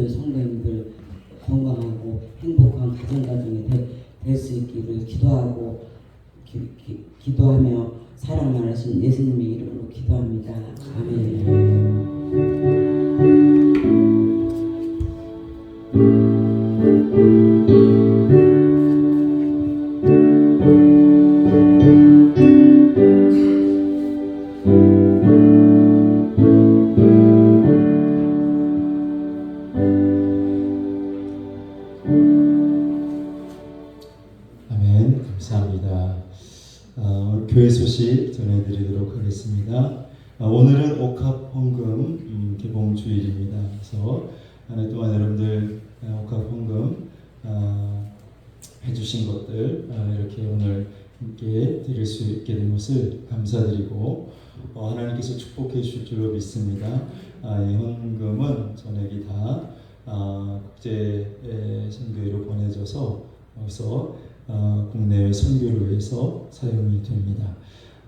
모든 성도님들 건강하고 행복한 가정가정이 될 수 있기를 기도하고 기도하며 사랑 많으신 예수님의 이름으로 기도합니다. 아멘. 아멘. 감사합니다. 교회 소식 전해드리도록 하겠습니다. 오늘은 옥합 헌금 개봉 주일입니다. 그래서 한 해 동안 여러분들 옥합 헌금 해주신 것들 이렇게 오늘 함께 드릴 수 있게 된 것을 감사드리고 하나님께서 축복해 주실 줄로 믿습니다. 이 헌금은 전액이 다 국제 선교회로 보내져서 그래서 국내외 선교를 위해서 사용이 됩니다.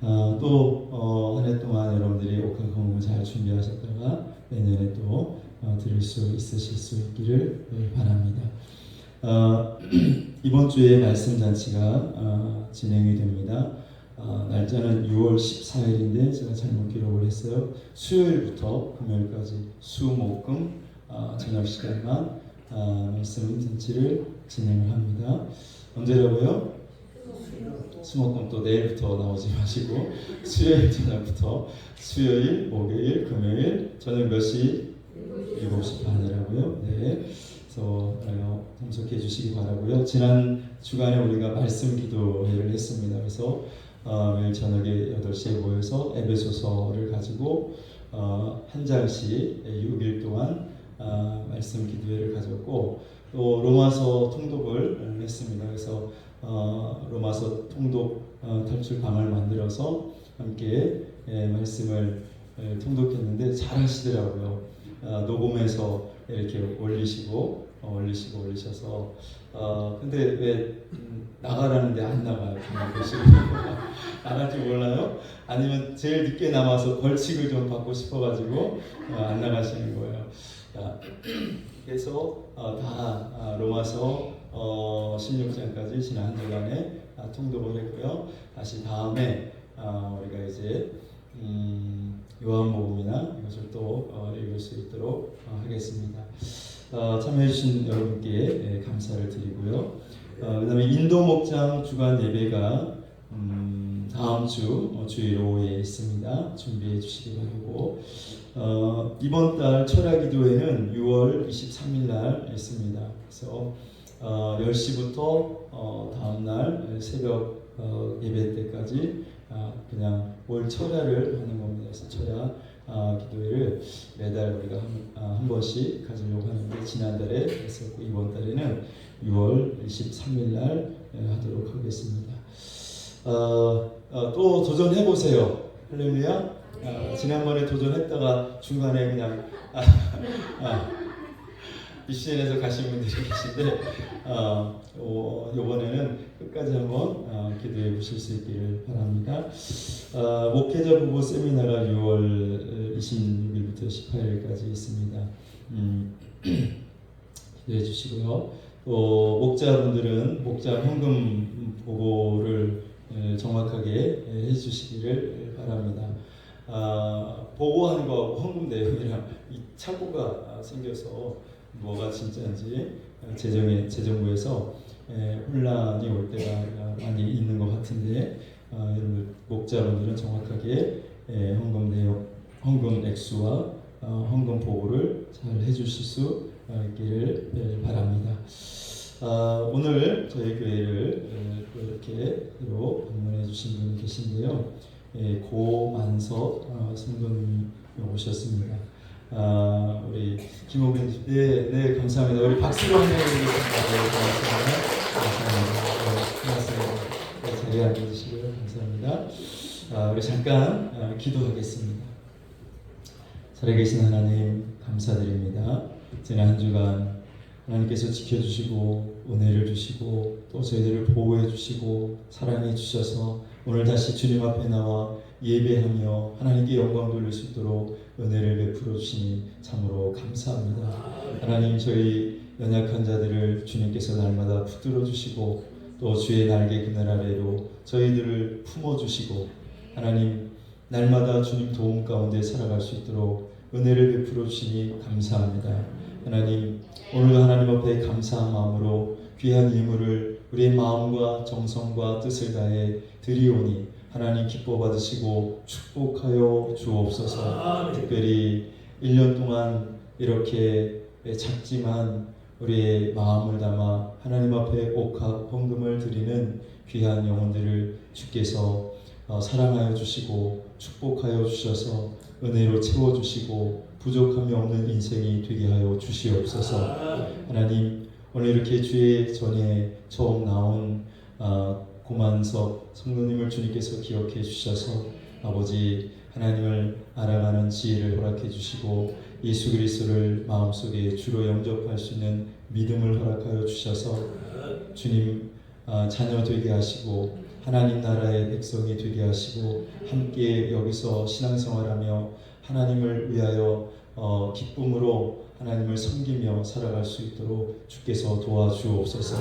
또 한 해 동안 여러분들이 옥합 헌금을 잘 준비하셨다가 내년에 또 드릴 수 있으실 수 있기를 바랍니다. 이번 주에 말씀 잔치가 진행이 됩니다. 날짜는 6월 14일인데 제가 잘못 기록을 했어요. 수요일부터 금요일까지 수목금 저녁 시간만 말씀 잔치를 진행을 합니다. 언제라고요? 수목금 또 내일부터 나오지 마시고 수요일 저녁부터 수요일, 목요일, 금요일 저녁 몇 시? 7시 반이라고요. 네. 그래서 참석해 주시기 바라고요. 지난 주간에 우리가 말씀 기도회를 했습니다. 그래서 매일 저녁에 8시에 모여서 에베소서를 가지고 한 장씩 6일 동안 말씀 기도회를 가졌고 또 로마서 통독을 했습니다. 그래서 로마서 통독 탈출방을 만들어서 함께 말씀을 통독했는데 잘 하시더라고요. 녹음해서 이렇게 올리셔서 근데 왜 나가라는데 안 나가요? 나갈지 몰라요? 아니면 제일 늦게 남아서 벌칙을 좀 받고 싶어가지고 안 나가시는 거예요. 그래서 다 로마서 16장까지 지난 한 주간에 통독을 했고요. 다시 다음에 우리가 이제 요한복음이나 이것을 또 읽을 수 있도록 하겠습니다. 참여해주신 여러분께 감사를 드리고요. 그 다음에 인도 목장 주간 예배가 다음 주 주일 오후에 있습니다. 준비해 주시기 바라고 이번 달 철야 기도회는 6월 23일 날 있습니다. 그래서 10시부터 다음날 새벽 예배 때까지 그냥 월 철야를 하는 겁니다. 그래서 철야 기도회를 매달 우리가 한 번씩 가지려고 하는데 지난달에 했었고 이번 달에는 6월 23일 날 하도록 하겠습니다. 또 도전해 보세요. 할렐루야. 지난번에 도전했다가 중간에 그냥 미션에서 가신 분들이 계신데 이번에는 끝까지 한번 기도해 보실 수 있기를 바랍니다. 목회자 부부 세미나가 6월 26일부터 18일까지 있습니다. 기도해 주시고요. 또 목자분들은 목자 헌금 보고를 정확하게 해주시기를 바랍니다. 보고하는 거하고 헌금 내용이랑 이 착오가 생겨서 뭐가 진짜인지 재정부에서 혼란이 올 때가 많이 있는 것 같은데 여러분 목자분들은 정확하게 헌금 내용, 헌금 액수와 헌금 보고를 잘 해주실 수 있기를 바랍니다. 오늘 저희 교회를 이렇게 방문해 주신 분이 계신데요. 고만석 성도님이 오셨습니다. 우리 김호빈 네 감사합니다. 우리 박수로 환영해드리겠습니다. 감사합니다. 자리에 앉으시고요. 감사합니다. 우리 잠깐 기도하겠습니다. 살아계신 하나님 감사드립니다. 지난 한 주간 하나님께서 지켜주시고 은혜를 주시고 또 저희들을 보호해 주시고 사랑해 주셔서 오늘 다시 주님 앞에 나와 예배하며 하나님께 영광 돌릴 수 있도록 은혜를 베풀어 주시니 참으로 감사합니다. 하나님, 저희 연약한 자들을 주님께서 날마다 붙들어 주시고 또 주의 날개 그늘 아래로 저희들을 품어 주시고 하나님, 날마다 주님 도움 가운데 살아갈 수 있도록 은혜를 베풀어 주시니 감사합니다. 하나님, 오늘도 하나님 앞에 감사한 마음으로 귀한 예물을 우리의 마음과 정성과 뜻을 다해 드리오니 하나님 기뻐 받으시고 축복하여 주옵소서. 특별히 1년 동안 이렇게 작지만 우리의 마음을 담아 하나님 앞에 옥합 헌금을 드리는 귀한 영혼들을 주께서 사랑하여 주시고 축복하여 주셔서 은혜로 채워주시고 부족함이 없는 인생이 되게 하여 주시옵소서. 하나님, 오늘 이렇게 주의 전에 처음 나온 고만석 성도님을 주님께서 기억해 주셔서 아버지 하나님을 알아가는 지혜를 허락해 주시고 예수 그리스도를 마음속에 주로 영접할 수 있는 믿음을 허락하여 주셔서 주님 자녀 되게 하시고 하나님 나라의 백성이 되게 하시고 함께 여기서 신앙생활하며 하나님을 위하여 기쁨으로 하나님을 섬기며 살아갈 수 있도록 주께서 도와주옵소서.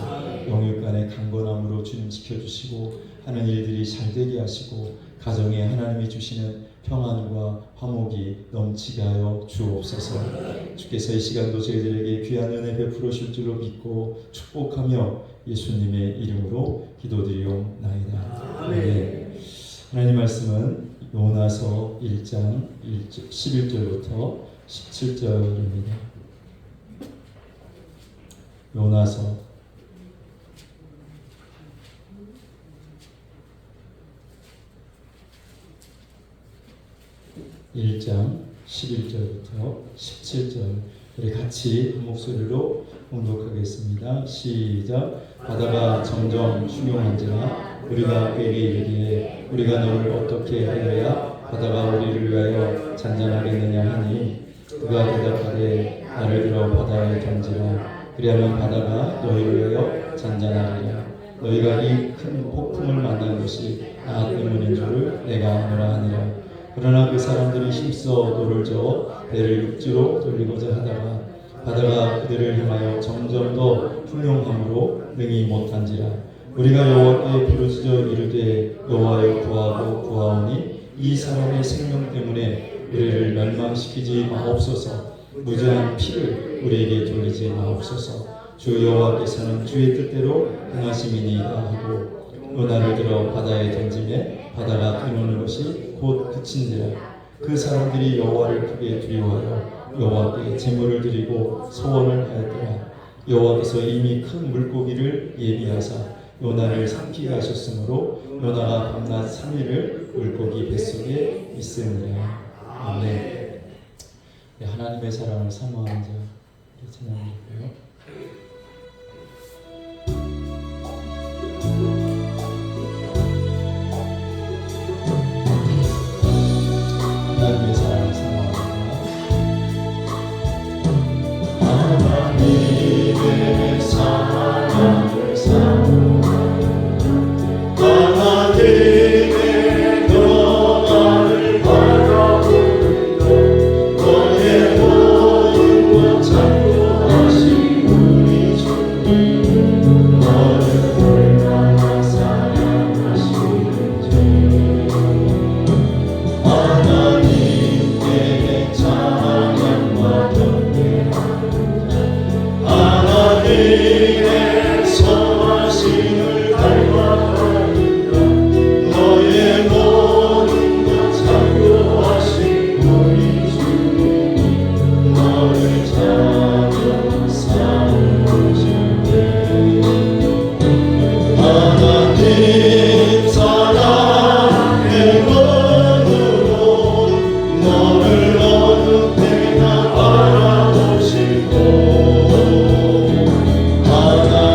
영육간의 강건함으로 주님 지켜주시고 하는 일들이 잘 되게 하시고 가정에 하나님이 주시는 평안과 화목이 넘치게 하여 주옵소서. 주께서 이 시간도 저희들에게 귀한 은혜 베풀어 주실 줄로 믿고 축복하며 예수님의 이름으로 기도드리옵나이다. 아멘. 하나님 말씀은 요나서 1장 11절부터 17절입니다. 요나서 1장 11절부터 17절 우리 같이 한 목소리로 봉독하겠습니다. 시작. 바다가 점점 흉흉한지라 우리가 그에게 이르기에 우리가 너를 어떻게 하여야 바다가 우리를 위하여 잔잔하겠느냐 하니 그가 대답하되 나를 들어 바다에 던지라. 그리하면 바다가 너희를 위하여 잔잔하리라. 너희가 이 큰 폭풍을 만난 것이 나 때문인 줄을 내가 아노라 하니라. 그러나 그 사람들이 힘써 돌을 저어 배를 육지로 돌리고자 하다가 바다가 그들을 향하여 점점 더 흉흉함으로 능히 못한지라. 우리가 여호와께 부르짖어 이르되 여호와여 구하고 구하오니 이 사람의 생명 때문에 우리를 멸망시키지 마옵소서. 무죄한 피를 우리에게 돌리지 마옵소서. 주 여호와께서는 주의 뜻대로 행하심이니이다 하고 나를 들어 바다에 던지매 바다가 드러는 것이 곧 그친지라. 그 사람들이 여호와를 크게 두려워하여 여호와께 제물을 드리고 소원을 하였더라. 여호와께서 이미 큰 물고기를 예비하사 요나를 삼키게 하셨으므로 요나가 밤낮 3일을 물고기 뱃속에 있으니라. 아멘. 네, 하나님의 사랑을 사모하는 자 찬양드릴게요. 하나님의 사랑을 사모하는 자 하나님의 사랑을 사모하는 하나님의 너만을 바라보는 너의 모든 것 창조하신 우리 주님 너를 얼마나 사랑하시는지 하나님께 찬양과 경배하는 하나님의 선하심을 닮아가는 너의 모든 것 창조하신 우리 주님 너를 찾아 사모주네. 하나님 사랑의 눈으로 너를 어느 때나 바라보시고 하나님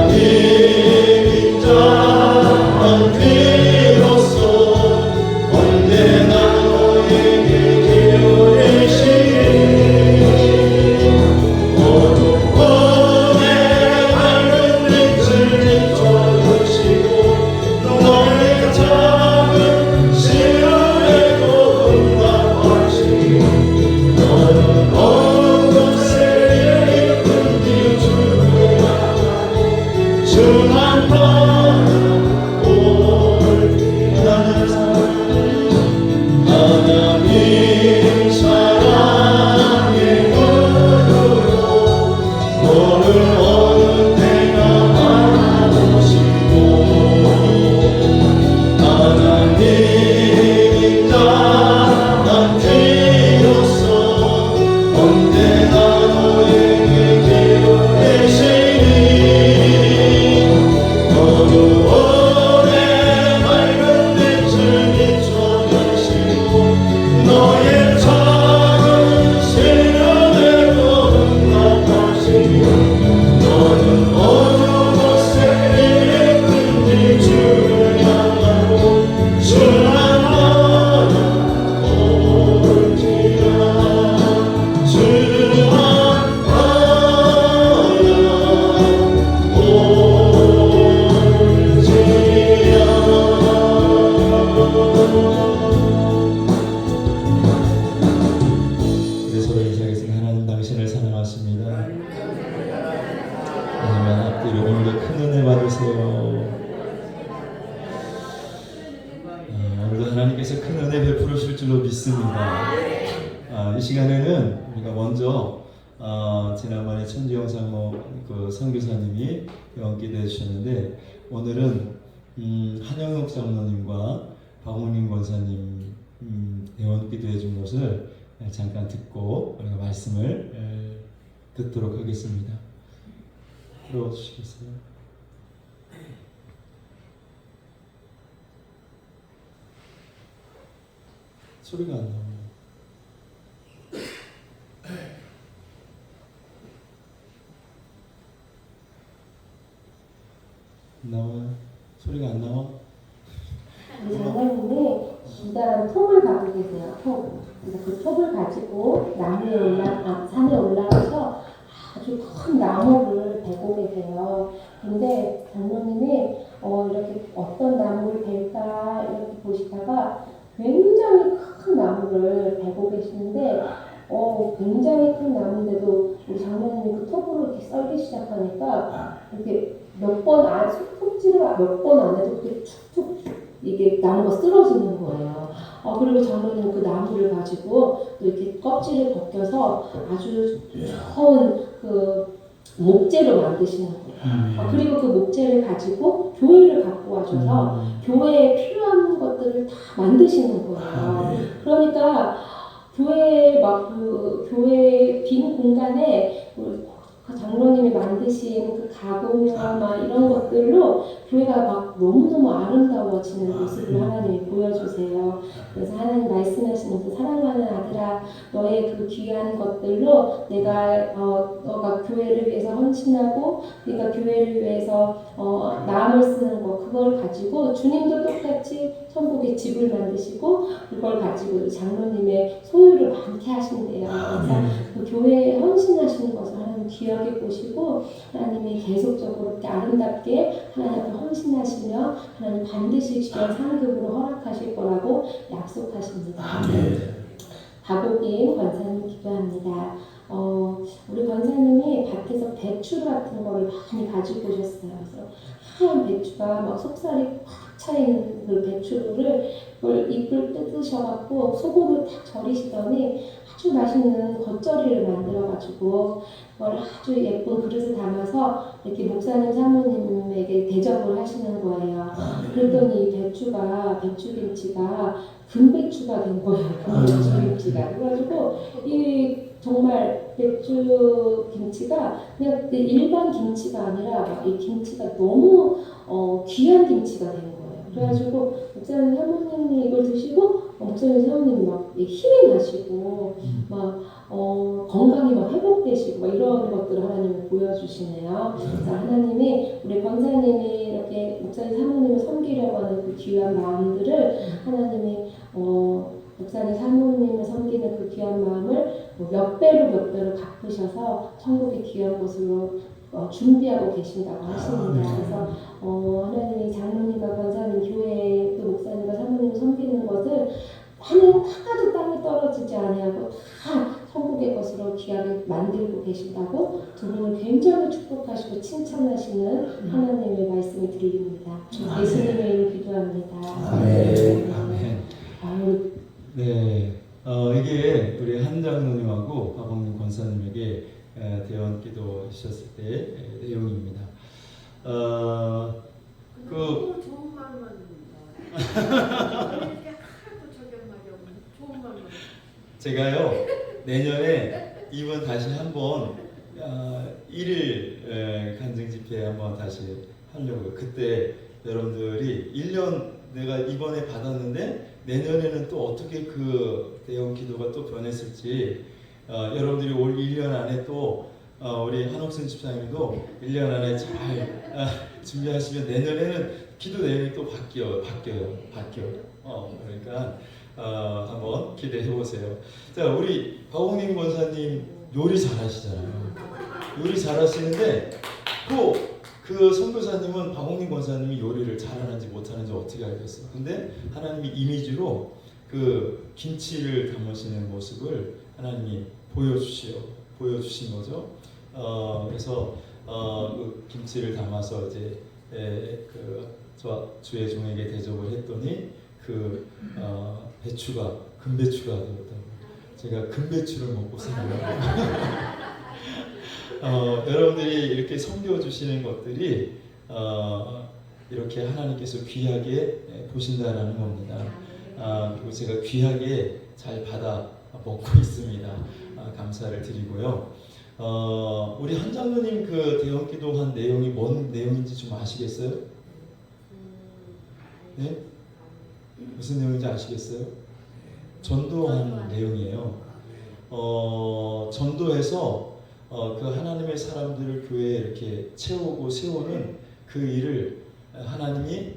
하나님 앞뒤로 오늘도 큰 은혜 받으세요. 오늘도 하나님께서 큰 은혜 베풀으실 줄로 믿습니다. 이 시간에는 우리가 먼저 지난번에 천지영 장로 그 선교사님이 영기도해 주셨는데, 오늘은 한영욱 장로님과 박홍림 권사님 대원기도해 준 것을 잠깐 듣고 우리가 말씀을 듣도록 하겠습니다. 들어주시겠어요? 소리가 안 나오네요. 나와요? 소리가 안 나와? 우리 장로님이 기다란 톱을 갖고 계세요. 톱. 그래서 그 톱을 가지고 산에 올라가서 아주 큰 나무를 베고 계세요. 근데 장로님이 이렇게 어떤 나무를 벨까 이렇게 보시다가 굉장히 큰 나무를 베고 계시는데 굉장히 큰 나무인데도 우리 장로님이 그 톱으로 이렇게 썰기 시작하니까 이렇게 손톱질을 몇 번 안 해도 그렇게 툭툭 이게 나무가 쓰러지는 거예요. 그리고 장로님은 그 나무를 가지고 또 이렇게 껍질을 벗겨서 아주 좋은 그 목재로 만드시는 거예요. 그리고 그 목재를 가지고 교회를 갖고 와셔서 교회에 필요한 것들을 다 만드시는 거예요. 그러니까 교회 빈 공간에 그 장로님이 만드신 그 가구나 막 이런 것들로 교회가 막 너무너무 아름다워지는 모습을 하나님이 보여주세요. 그래서 하나님 말씀하시면서 사랑하는 아들아, 너의 그 귀한 것들로 너가 교회를 위해서 헌신하고 네가 교회를 위해서 마음을 쓰는 거, 그걸 가지고 주님도 똑같이 천국의 집을 만드시고 그걸 가지고 장로님의 소유를 많게 하신대요. 그래서 그 교회에 헌신하시는 것을 하나님 귀하게 보시고 하나님이 계속적으로 이렇게 아름답게 하나님 앞에 헌신하시며 하나님 반드시 귀한 상급으로 허락하실 거라고 약속하십니다. 박옥인 권사님 기도합니다. 우리 권사님이 밭에서 배추 같은 거를 많이 가지고 오셨어요. 그래서 하얀 배추가 막 속살이 꽉 차 있는 그 배추를 그걸 잎을 뜯으셔갖고 소금을 탁 절이시더니 아주 맛있는 겉절이를 만들어가지고 그걸 아주 예쁜 그릇에 담아서 이렇게 목사님 사모님에게 대접을 하시는 거예요. 그랬더니 이 배추김치가 금배추가 된 거예요. 금배추김치가. 그래가지고 정말 배추김치가 그냥 일반 김치가 아니라 이 김치가 너무 귀한 김치가 된 거예요. 그래가지고 목사님 사모님이 이걸 드시고 목사님 사모님이 막 힘이 나시고 막 건강이 막 회복되시고 막 이런 것들을 하나님이 보여주시네요. 그래서 하나님이 우리 권사님이 이렇게 목사님 사모님을 섬기려고 하는 그 귀한 마음들을 하나님이 목사님 사모님을 섬기는 그 귀한 마음을 몇 배로 갚으셔서 천국의 귀한 곳으로 준비하고 계신다고 하십니다. 그래서 하나님이 장로님과 권사님, 교회 또 목사님과 사모님을 섬기는 것을 하나도 땅에 떨어지지 아니하고 다 천국의 것으로 귀하게 만들고 계신다고 두 분을 굉장히 축복하시고 칭찬하시는 하나님의 말씀이 들립니다. 예수님의 이름으로 기도합니다. 아멘. 아멘. 네, 이게 우리 한 장로님하고 박홍림 권사님에게 대원 기도하셨을 때 내용입니다. 너무 좋은 말만 이렇게 하나도 적용하기 없는 좋은 말만. 제가요 내년에 이번 다시 한번 1일 간증 집회 한번 다시 하려고요. 그때 여러분들이 1년 내가 이번에 받았는데 내년에는 또 어떻게 그 대원 기도가 또 변했을지 여러분들이 올 1년 안에 또 우리 한옥선 집사님도 1년 안에 잘 준비하시면 내년에는 기도 내용이 또 바뀌어요. 그러니까 한번 기대해 보세요. 자, 우리 박홍림 권사님 요리 잘하시잖아요. 요리 잘하시는데 그 선교사님은 박홍림 권사님이 요리를 잘하는지 못하는지 어떻게 알겠어요? 근데 하나님이 이미지로 그 김치를 담으시는 모습을 하나님이 보여주신 거죠. 그래서 그 김치를 담아서 이제 주의 종에게 대접을 했더니 그 배추가 금배추가 되었다고. 제가 금배추를 먹고 살아요. 여러분들이 이렇게 섬겨주시는 것들이 이렇게 하나님께서 귀하게 보신다라는 겁니다. 그리고 제가 귀하게 잘 받아 먹고 있습니다. 감사를 드리고요. 우리 한 장로님 그 대형기도한 내용이 뭔 내용인지 좀 아시겠어요? 네? 무슨 내용인지 아시겠어요? 전도한 내용이에요. 전도해서 그 하나님의 사람들을 교회에 이렇게 채우고 세우는 그 일을 하나님이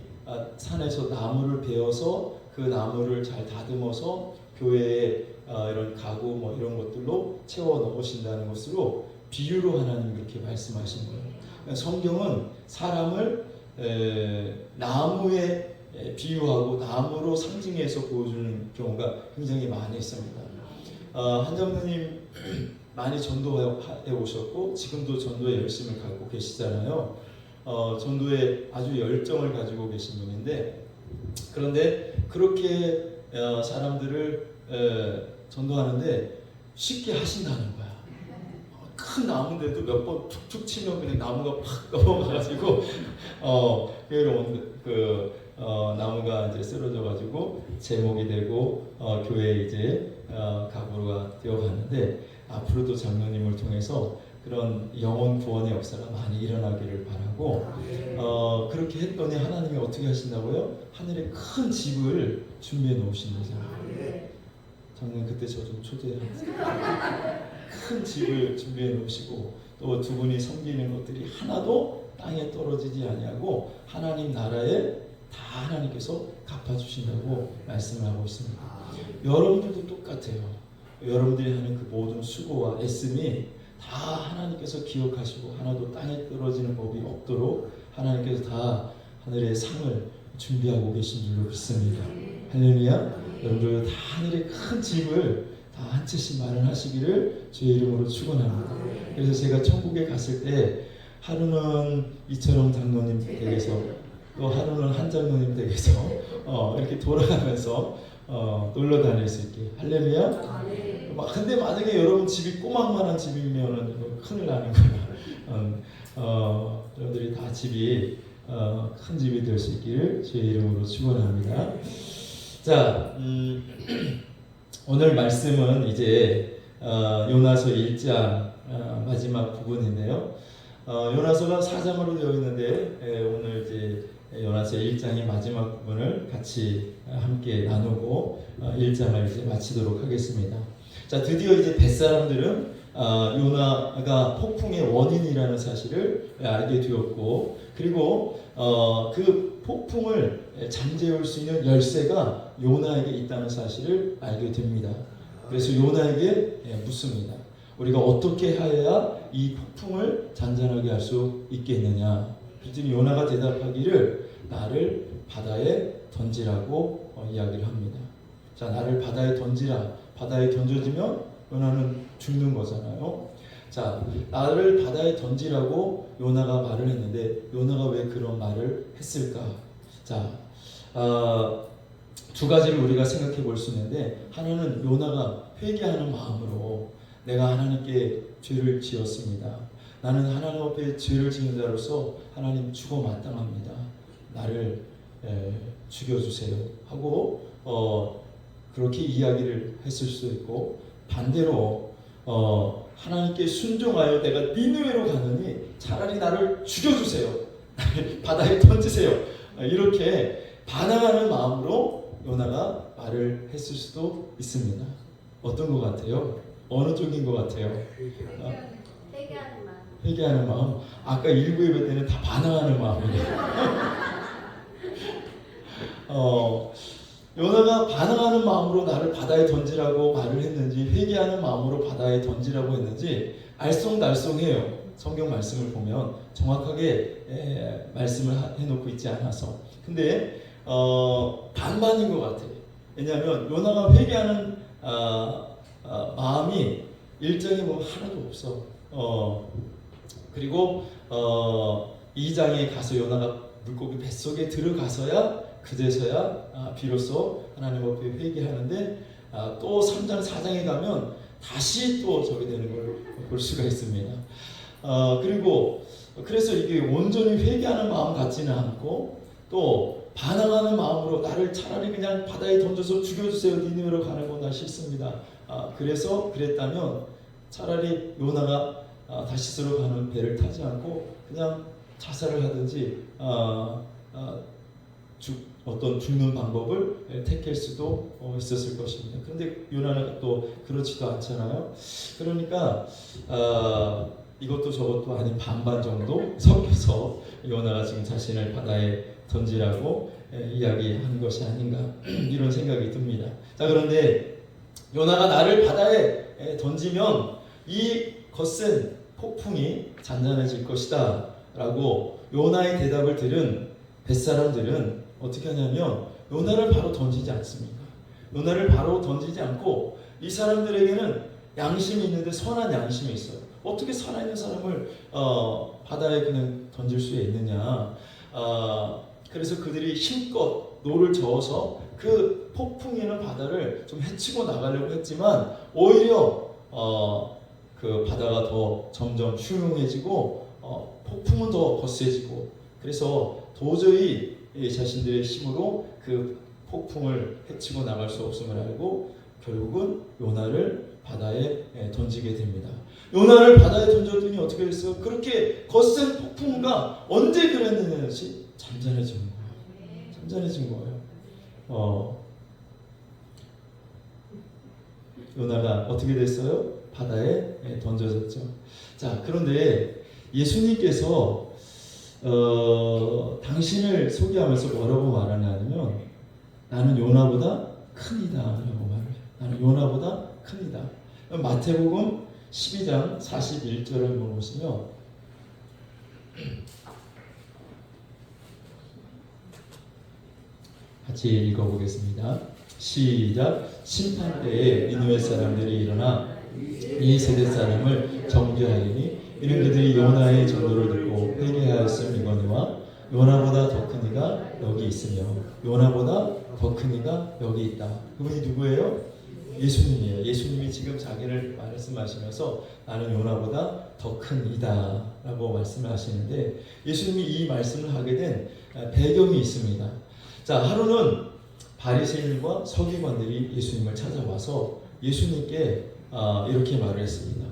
산에서 나무를 베어서 그 나무를 잘 다듬어서 교회에 이런 가구 뭐 이런 것들로 채워 넣으신다는 것으로 비유로 하나님 그렇게 말씀하신 거예요. 성경은 사람을 나무에 비유하고 나무로 상징해서 보여주는 경우가 굉장히 많이 있습니다. 한장로님 많이 전도해 오셨고 지금도 전도에 열심을 갖고 계시잖아요. 전도에 아주 열정을 가지고 계신 분인데 그런데 그렇게 사람들을 전도하는데 쉽게 하신다는 거야. 큰 나무인데도 몇 번 툭툭 치면 그냥 나무가 팍 넘어가가지고 나무가 이제 쓰러져가지고 제목이 되고 교회에 이제 가구가 되어가는데 앞으로도 장로님을 통해서 그런 영혼 구원의 역사가 많이 일어나기를 바라고 그렇게 했더니 하나님이 어떻게 하신다고요? 하늘에 큰 집을 준비해 놓으신다잖아요. 장로님 그때 저 좀 초대하세요. 큰 집을 준비해 놓으시고 또 두 분이 섬기는 것들이 하나도 땅에 떨어지지 아니하고 하나님 나라에 다 하나님께서 갚아주신다고 말씀을 하고 있습니다. 여러분들도 똑같아요. 여러분들이 하는 그 모든 수고와 애씀이 다 하나님께서 기억하시고 하나도 땅에 떨어지는 법이 없도록 하나님께서 다 하늘의 상을 준비하고 계신 줄로 믿습니다. 할렐루야. 여러분들 다 하늘의 큰 집을 다 한 채씩 마련하시기를 주의 이름으로 축원합니다. 그래서 제가 천국에 갔을 때 하루는 이철영 장로님 댁에서 또 하루는 한 장로님 댁에서 이렇게 돌아가면서 놀러 다닐 수 있게. 할렐루야. 근데 만약에 여러분 집이 꼬막만한 집이면은 큰일 나는 거야. 여러분들이 다 집이 큰 집이 될 수 있기를 주의 이름으로 축원합니다. 자, 오늘 말씀은 이제 요나서 1장 마지막 부분인데요. 요나서가 4장으로 되어 있는데 오늘 이제 요나서 1장의 마지막 부분을 같이 함께 나누고 1장을 이제 마치도록 하겠습니다. 자, 드디어 이제 벳사람들은 요나가 폭풍의 원인이라는 사실을 알게 되었고, 그리고 그 폭풍을 잠재울 수 있는 열쇠가 요나에게 있다는 사실을 알게 됩니다. 그래서 요나에게 묻습니다. 우리가 어떻게 하여야 이 폭풍을 잔잔하게 할 수 있겠느냐? 그랬더니 요나가 대답하기를 나를 바다에 던지라고 이야기를 합니다. 자, 나를 바다에 던지라. 바다에 던져지면 요나는 죽는 거잖아요. 자, 나를 바다에 던지라고 요나가 말을 했는데 요나가 왜 그런 말을 했을까? 자, 두 가지를 우리가 생각해 볼 수 있는데, 하나는 요나가 회개하는 마음으로 내가 하나님께 죄를 지었습니다. 나는 하나님 앞에 죄를 지은 자로서 하나님 죽어 마땅합니다. 나를 죽여주세요 하고 그렇게 이야기를 했을 수도 있고, 반대로 하나님께 순종하여 내가 니느웨로 가느니 차라리 나를 죽여주세요. 바다에 던지세요. 이렇게 반항하는 마음으로 요나가 말을 했을 수도 있습니다. 어떤 것 같아요? 어느 쪽인 것 같아요? 회개하는 마음. 회개하는 마음. 아까 1부 예배 때는 다 반항하는 마음이에요. 요나가 반항하는 마음으로 나를 바다에 던지라고 말을 했는지 회개하는 마음으로 바다에 던지라고 했는지 알쏭달쏭해요. 성경 말씀을 보면 정확하게 말씀을 해놓고 있지 않아서. 근데 반반인 것 같아요. 왜냐하면 요나가 회개하는 마음이 일정에 보면 하나도 없어. 그리고 2장에 가서 요나가 물고기 뱃속에 들어가서야 그제서야 비로소 하나님 앞에 회개하는데 또 3장 4장에 가면 다시 또 저게 되는 걸 볼 수가 있습니다. 그리고 그래서 이게 온전히 회개하는 마음 같지는 않고 또 반항하는 마음으로 나를 차라리 그냥 바다에 던져서 죽여주세요. 니느웨로 가는 건 나 싫습니다. 그래서 그랬다면 차라리 요나가 다시스로 가는 배를 타지 않고 그냥 자살을 하든지 어떤 죽는 방법을 택할 수도 있었을 것입니다. 그런데 요나는 또 그렇지도 않잖아요. 그러니까 이것도 저것도 아닌 반반 정도 섞여서 요나가 지금 자신을 바다에 던지라고 이야기하는 것이 아닌가 이런 생각이 듭니다. 자, 그런데 요나가 나를 바다에 던지면 이 거센 폭풍이 잔잔해질 것이다 라고 요나의 대답을 들은 뱃사람들은 어떻게 하냐면 요나를 바로 던지지 않습니다. 요나를 바로 던지지 않고 이 사람들에게는 양심이 있는데 선한 양심이 있어요. 어떻게 살아있는 사람을 바다에 그냥 던질 수 있느냐. 그래서 그들이 힘껏 노를 저어서 그 폭풍이는 바다를 좀 헤치고 나가려고 했지만 오히려 그 바다가 더 점점 흉흉해지고 폭풍은 더 거세지고 그래서 도저히 자신들의 힘으로 그 폭풍을 헤치고 나갈 수 없음을 알고 결국은 요나를 바다에 던지게 됩니다. 요나를 바다에 던졌더니 어떻게 됐어요? 그렇게 거센 폭풍과 언제 그랬느냐지 잠잠해진 거예요. 잠잠해진 거예요. 요나가 어떻게 됐어요? 바다에 던져졌죠. 자, 그런데 예수님께서 당신을 소개하면서 뭐라고 말하냐면 나는 요나보다 큰이다 라고 말해요. 나는 요나보다 큰이다. 마태복음 12장 41절을 한번 보시면 같이 읽어보겠습니다. 시작. 심판때에 니느웨 사람들이 일어나 이 세대 사람을 정죄하리니 이는 그들이 요나의 전도를 듣고 회개하였음이거니와 요나보다 더 큰 이가 여기 있으며 요나보다 더 큰 이가 여기 있다. 그분이 누구예요? 예수님이에요. 예수님이 지금 자기를 말씀하시면서 나는 요나보다 더 큰 이다 라고 말씀을 하시는데 예수님이 이 말씀을 하게 된 배경이 있습니다. 자, 하루는 바리새인과 서기관들이 예수님을 찾아와서 예수님께 이렇게 말을 했습니다.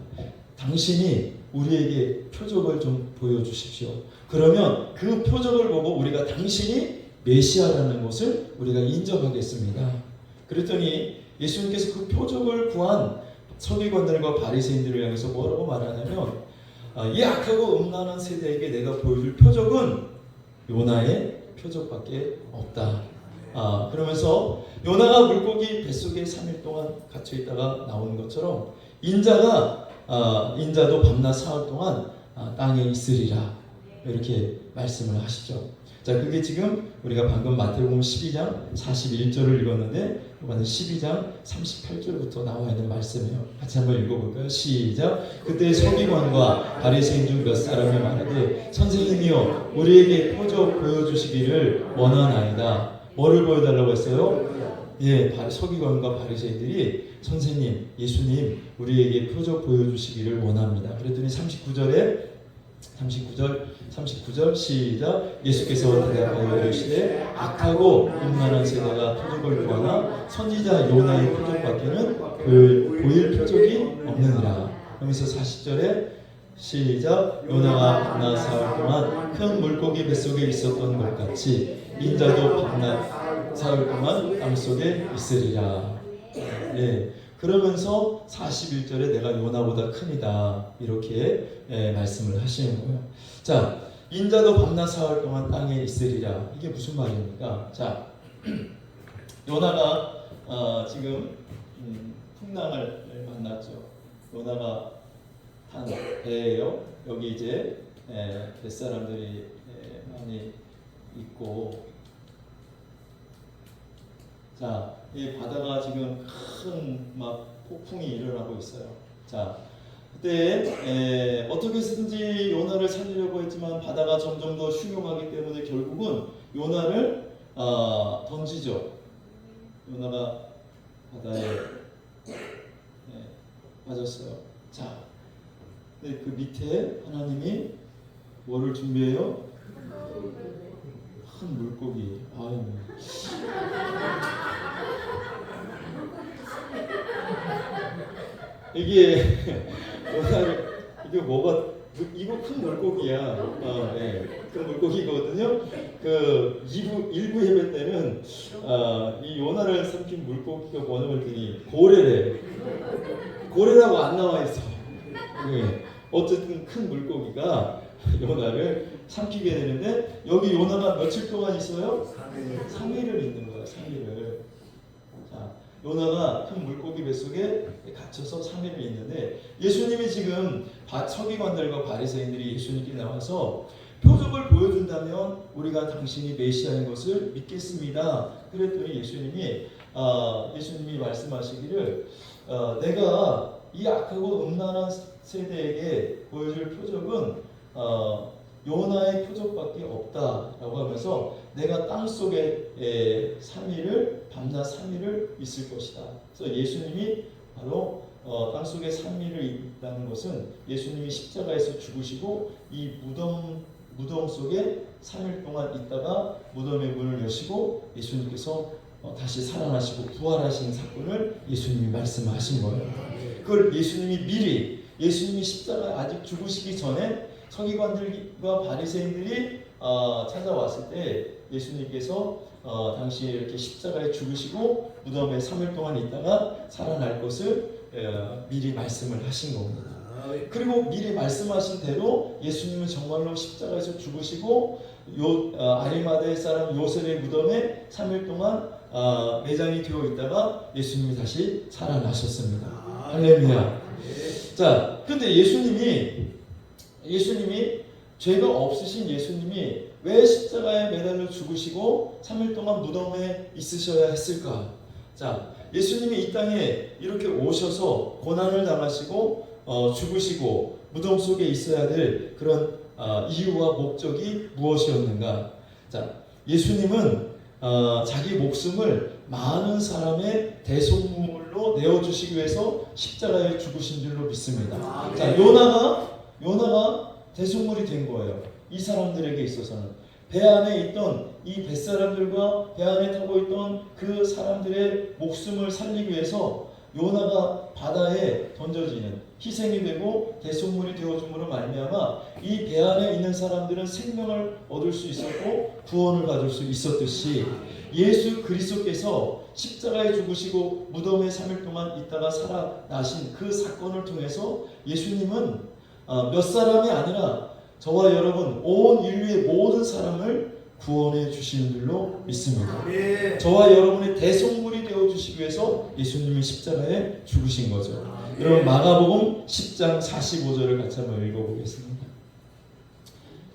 당신이 우리에게 표적을 좀 보여주십시오. 그러면 그 표적을 보고 우리가 당신이 메시아라는 것을 우리가 인정하겠습니다. 그랬더니 예수님께서 그 표적을 구한 서기관들과 바리새인들을 향해서 뭐라고 말하냐면 이 악하고 음란한 세대에게 내가 보여줄 표적은 요나의 표적밖에 없다. 그러면서 요나가 물고기 뱃속에 3일 동안 갇혀 있다가 나오는 것처럼 인자도 밤낮 사흘 동안 땅에 있으리라 이렇게 말씀을 하시죠. 자, 그게 지금 우리가 방금 마태복음 12장 41절을 읽었는데 이번엔 12장 38절부터 나와 있는 말씀이에요. 같이 한번 읽어볼까요? 시작. 그때 서기관과 바리새인 중 몇 사람이 말하되 선생님이여 우리에게 표적 보여주시기를 원하나이다. 뭐를 보여달라고 했어요? 예, 서기관과 바리새인들이 선생님, 예수님 우리에게 표적 보여주시기를 원합니다. 그랬더니 39절 시작. 예수께서 대답하여 이르시되 악하고 음란한 세대가 표적을 구하나 선지자 요나의 표적밖에는 보일 표적이 없느니라. 그러면서 40절에 시작. 요나가 밤낮 사흘 동안 큰 물고기 뱃속에 있었던 것 같이 인자도 밤낮 사흘 동안 땅속에 있으리라. 예. 그러면서 41절에 내가 요나보다 크니다 이렇게 말씀을 하시는 거예요. 자, 인자도 밤낮 사흘 동안 땅에 있으리라. 이게 무슨 말입니까? 자, 요나가 지금 풍랑을 만났죠. 요나가 탄 배예요. 여기 이제 뱃사람들이 많이 있고, 자, 이 바다가 지금 큰 막 폭풍이 일어나고 있어요. 자, 그때 어떻게든지 요나를 살리려고 했지만 바다가 점점 더 흉흉하기 때문에 결국은 요나를 던지죠. 요나가 바다에 빠졌어요. 자, 근데 그 밑에 하나님이 뭐를 준비해요? 큰 물고기. 아유. 이게 이게 뭐가 이거 큰 물고기야. 큰 물고기거든요. 그 일부 해변 때는 이 요나를 삼킨 물고기가 뭐냐고 했더니 고래래. 고래라고 안 나와 있어. 어쨌든 큰 물고기가 요나를 삼키게 되는데 여기 요나가 며칠 동안 있어요? 3일을 있는 거야. 3일을. 자, 요나가 큰 물고기 뱃속에 갇혀서 3일을 있는데 예수님이 지금 서기관들과 바리새인들이 예수님께 나와서 표적을 보여준다면 우리가 당신이 메시아인 것을 믿겠습니다. 그랬더니 예수님이 말씀하시기를 내가 이 악하고 음란한 세대에게 보여줄 표적은 요나의 표적밖에 없다라고 하면서 내가 땅속에 3일을 밤낮 3일을 있을 것이다. 그래서 예수님이 바로 땅속에 3일을 있다는 것은 예수님이 십자가에서 죽으시고 이 무덤 속에 3일 동안 있다가 무덤의 문을 여시고 예수님께서 다시 살아나시고 부활하신 사건을 예수님이 말씀하신 거예요. 그걸 예수님이 십자가에 아직 죽으시기 전에 서기관들과 바리새인들이 찾아왔을 때 예수님께서 당시 이렇게 십자가에 죽으시고 무덤에 3일 동안 있다가 살아날 것을 미리 말씀을 하신 겁니다. 그리고 미리 말씀하신 대로 예수님은 정말로 십자가에서 죽으시고 아리마다의 사람 요셉의 무덤에 3일 동안 매장이 되어 있다가 예수님이 다시 살아나셨습니다. 할렐루야. 자, 근데 예수님이 죄가 없으신 예수님이 왜 십자가에 매달려 죽으시고 3일 동안 무덤에 있으셔야 했을까? 자, 예수님이 이 땅에 이렇게 오셔서 고난을 당하시고 죽으시고 무덤 속에 있어야 될 그런 이유와 목적이 무엇이었는가? 자, 예수님은 자기 목숨을 많은 사람의 대속물로 내어주시기 위해서 십자가에 죽으신 줄로 믿습니다. 자, 요나가 대속물이 된 거예요. 이 사람들에게 있어서는 배 안에 있던 이 뱃사람들과 배 안에 타고 있던 그 사람들의 목숨을 살리기 위해서 요나가 바다에 던져지는 희생이 되고 대속물이 되어줌으로 말미암아 이 배 안에 있는 사람들은 생명을 얻을 수 있었고 구원을 받을 수 있었듯이 예수 그리스도께서 십자가에 죽으시고 무덤에 3일 동안 있다가 살아나신 그 사건을 통해서 예수님은 몇 사람이 아니라 저와 여러분 온 인류의 모든 사람을 구원해 주시는 줄로 믿습니다. 저와 여러분의 대속물이 되어 주시기 위해서 예수님이 십자가에 죽으신 거죠. 여러분 마가복음 10장 45절을 같이 한번 읽어보겠습니다.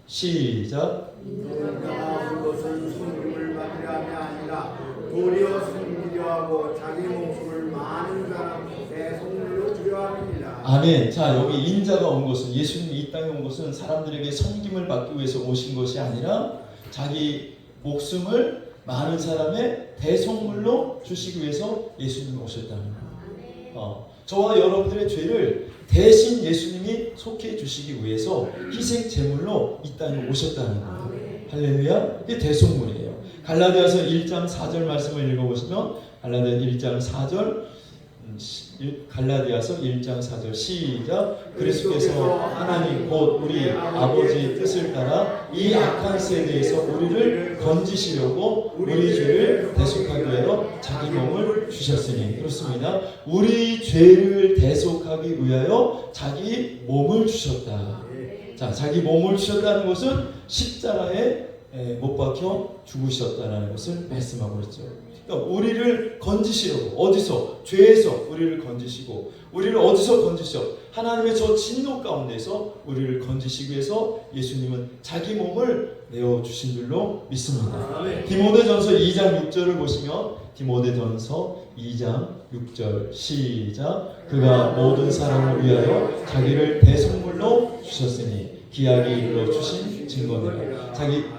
시작. 인자가 온 것은 성금을 받으려 함이 아니라 도리어 섬기려 하고 자기 목숨을 많은 사람 대속물로 주려 함이니라. 아멘. 자, 여기 인자가 온 것은 예수님이 이 땅에 온 것은 사람들에게 섬김을 받기 위해서 오신 것이 아니라 자기 목숨을 많은 사람의 대속물로 주시기 위해서 예수님이 오셨다는 거예요. 저와 여러분들의 죄를 대신 예수님이 속해 주시기 위해서 희생 제물로 이 땅에 오셨다는 거예요. 할렐루야. 이게 대속물이에요. 갈라디아서 1장 4절 말씀을 읽어보시면 갈라디아서 1장 4절 시작. 그리스도께서 하나님 곧 우리 아버지의 뜻을 따라 이 악한 세대에서 우리를 건지시려고 우리 죄를 대속하기 위하여 자기 몸을 주셨으니. 그렇습니다. 우리 죄를 대속하기 위하여 자기 몸을 주셨다. 자, 자기 몸을 주셨다는 것은 십자가에 못 박혀 죽으셨다는 것을 말씀하고 있죠. 그러니까 우리를 건지시려고 어디서 죄에서 우리를 건지시고 우리를 어디서 건지셔 하나님의 저 진노 가운데서 우리를 건지시기 위해서 예수님은 자기 몸을 내어 주신 줄로 믿습니다. 디모데전서 2장 6절을 보시면 디모데전서 2장 6절 시작 그가 모든 사람을 위하여 자기를 대속물로 주셨으니 기약이 이르러 주신 증거니라.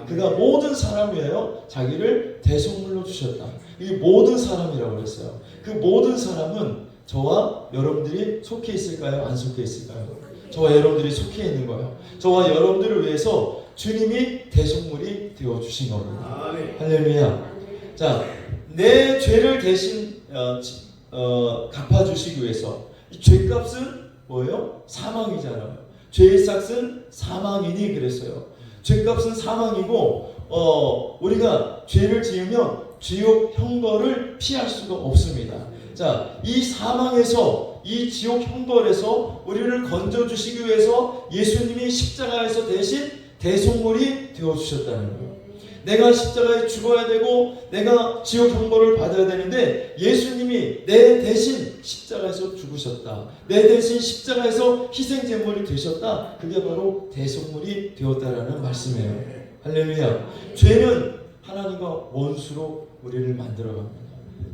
그가 모든 사람을 위하여 자기를 대속물로 주셨다. 이 모든 사람이라고 그랬어요. 그 모든 사람은 저와 여러분들이 속해 있을까요? 안 속해 있을까요? 저와 여러분들이 속해 있는 거예요. 저와 여러분들을 위해서 주님이 대속물이 되어 주신 겁니다. 할렐루야. 자, 내 죄를 대신 갚아주시기 위해서 이 죄값은 뭐예요? 사망이잖아요. 죄의 삭은 사망이니 그랬어요. 죄값은 사망이고 우리가 죄를 지으면 지옥 형벌을 피할 수가 없습니다. 자, 이 사망에서 이 지옥 형벌에서 우리를 건져주시기 위해서 예수님이 십자가에서 대신 대속물이 되어주셨다는 거예요. 내가 십자가에 죽어야 되고 내가 지옥 형벌을 받아야 되는데 예수님이 내 대신 십자가에서 죽으셨다. 내 대신 십자가에서 희생제물이 되셨다. 그게 바로 대속물이 되었다라는 말씀이에요. 할렐루야. 죄는 하나님과 원수로 우리를 만들어갑니다.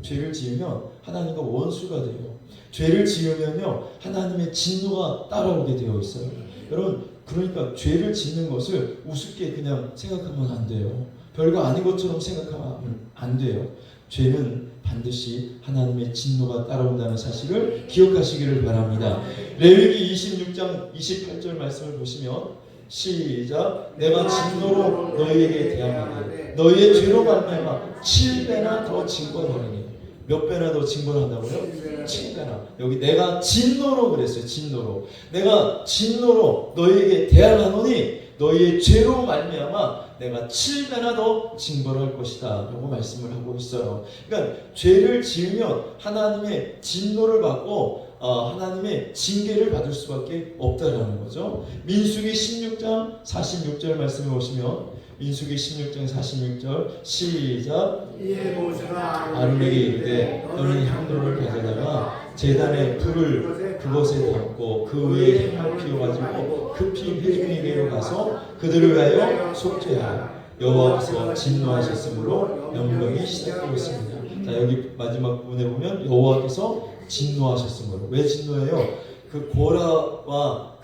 죄를 지으면 하나님과 원수가 돼요. 죄를 지으면요 하나님의 진노가 따라오게 되어 있어요. 여러분 그러니까 죄를 짓는 것을 우습게 그냥 생각하면 안 돼요. 별거 아닌 것처럼 생각하면 안 돼요. 죄는 반드시 하나님의 진노가 따라온다는 사실을 기억하시기를 바랍니다. 레위기 26장 28절 말씀을 보시면 시작 내가 진노로 너희에게 대항하되 너희의 죄로 말미암아 7배나 더 징벌하리니 몇 배나 더 징벌한다고요? 7배나. 여기 내가 진노로 그랬어요. 진노로. 내가 진노로 너희에게 대항하노니 너희의 죄로 말미암아 내가 7배나 더 징벌할 것이다 라고 말씀을 하고 있어요. 그러니까 죄를 지으면 하나님의 진노를 받고 하나님의 징계를 받을 수밖에 없다라는 거죠. 민수기 16장 46절 말씀을 보시면 민수기 16장 46절 시작 이에 모세가 아론에게 이르되 너는 향로를 가져다가 제단의 불을 그것에 담고 그 위에 향을 피워가지고 급히 회중에게로 가서 그들을 위하여 속죄하라. 여호와께서 진노하셨으므로 명령이 시작되었습니다. 자 여기 마지막 부분에 보면 여호와께서 진노하셨으므로. 왜 진노해요? 그 고라와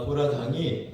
고라 당이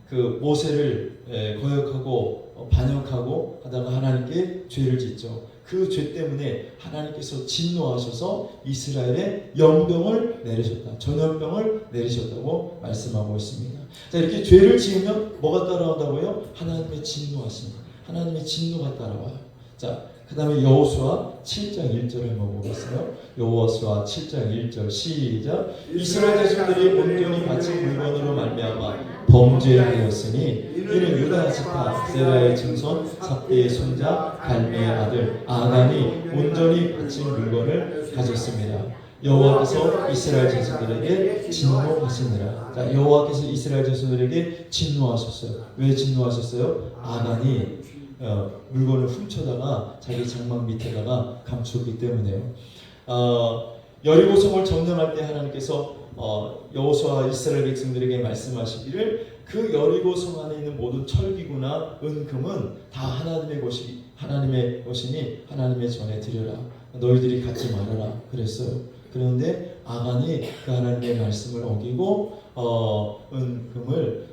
그 모세를 거역하고 반역하고 하다가 하나님께 죄를 짓죠. 그 죄 때문에 하나님께서 진노하셔서 이스라엘에 연병을 내리셨다. 전염병을 내리셨다고 말씀하고 있습니다. 자 이렇게 죄를 지으면 뭐가 따라온다고요? 하나님의 진노하심, 하나님의 진노가 따라와요. 자 그 다음에 여호수아 7장 1절을 한번 보겠어요. 여호수아 7장 1절 시작 이스라엘 자손들이 온전히 바친 물건으로 말미암아 범죄하였으니 이는 유다 지파 세라의 증손 삽대의 손자 갈미의 아들 아간이 온전히 바친 물건을 가졌습니다. 여호와께서 이스라엘 자손들에게 진노하시니라. 자, 여호와께서 이스라엘 자손들에게 진노하셨어요. 왜 진노하셨어요? 아간이 물건을 훔쳐다가 자기 장막 밑에다가 감추었기 때문에요. 여리고성을 점령할 때 하나님께서 여호수아 이스라엘 백성들에게 말씀하시기를 그 여리고성 안에 있는 모든 철기구나 은금은 다 하나님의 것이니 하나님의 전에 드려라. 너희들이 갖지 말아라 그랬어요. 그런데 아간이 그 하나님의 말씀을 어기고 은금을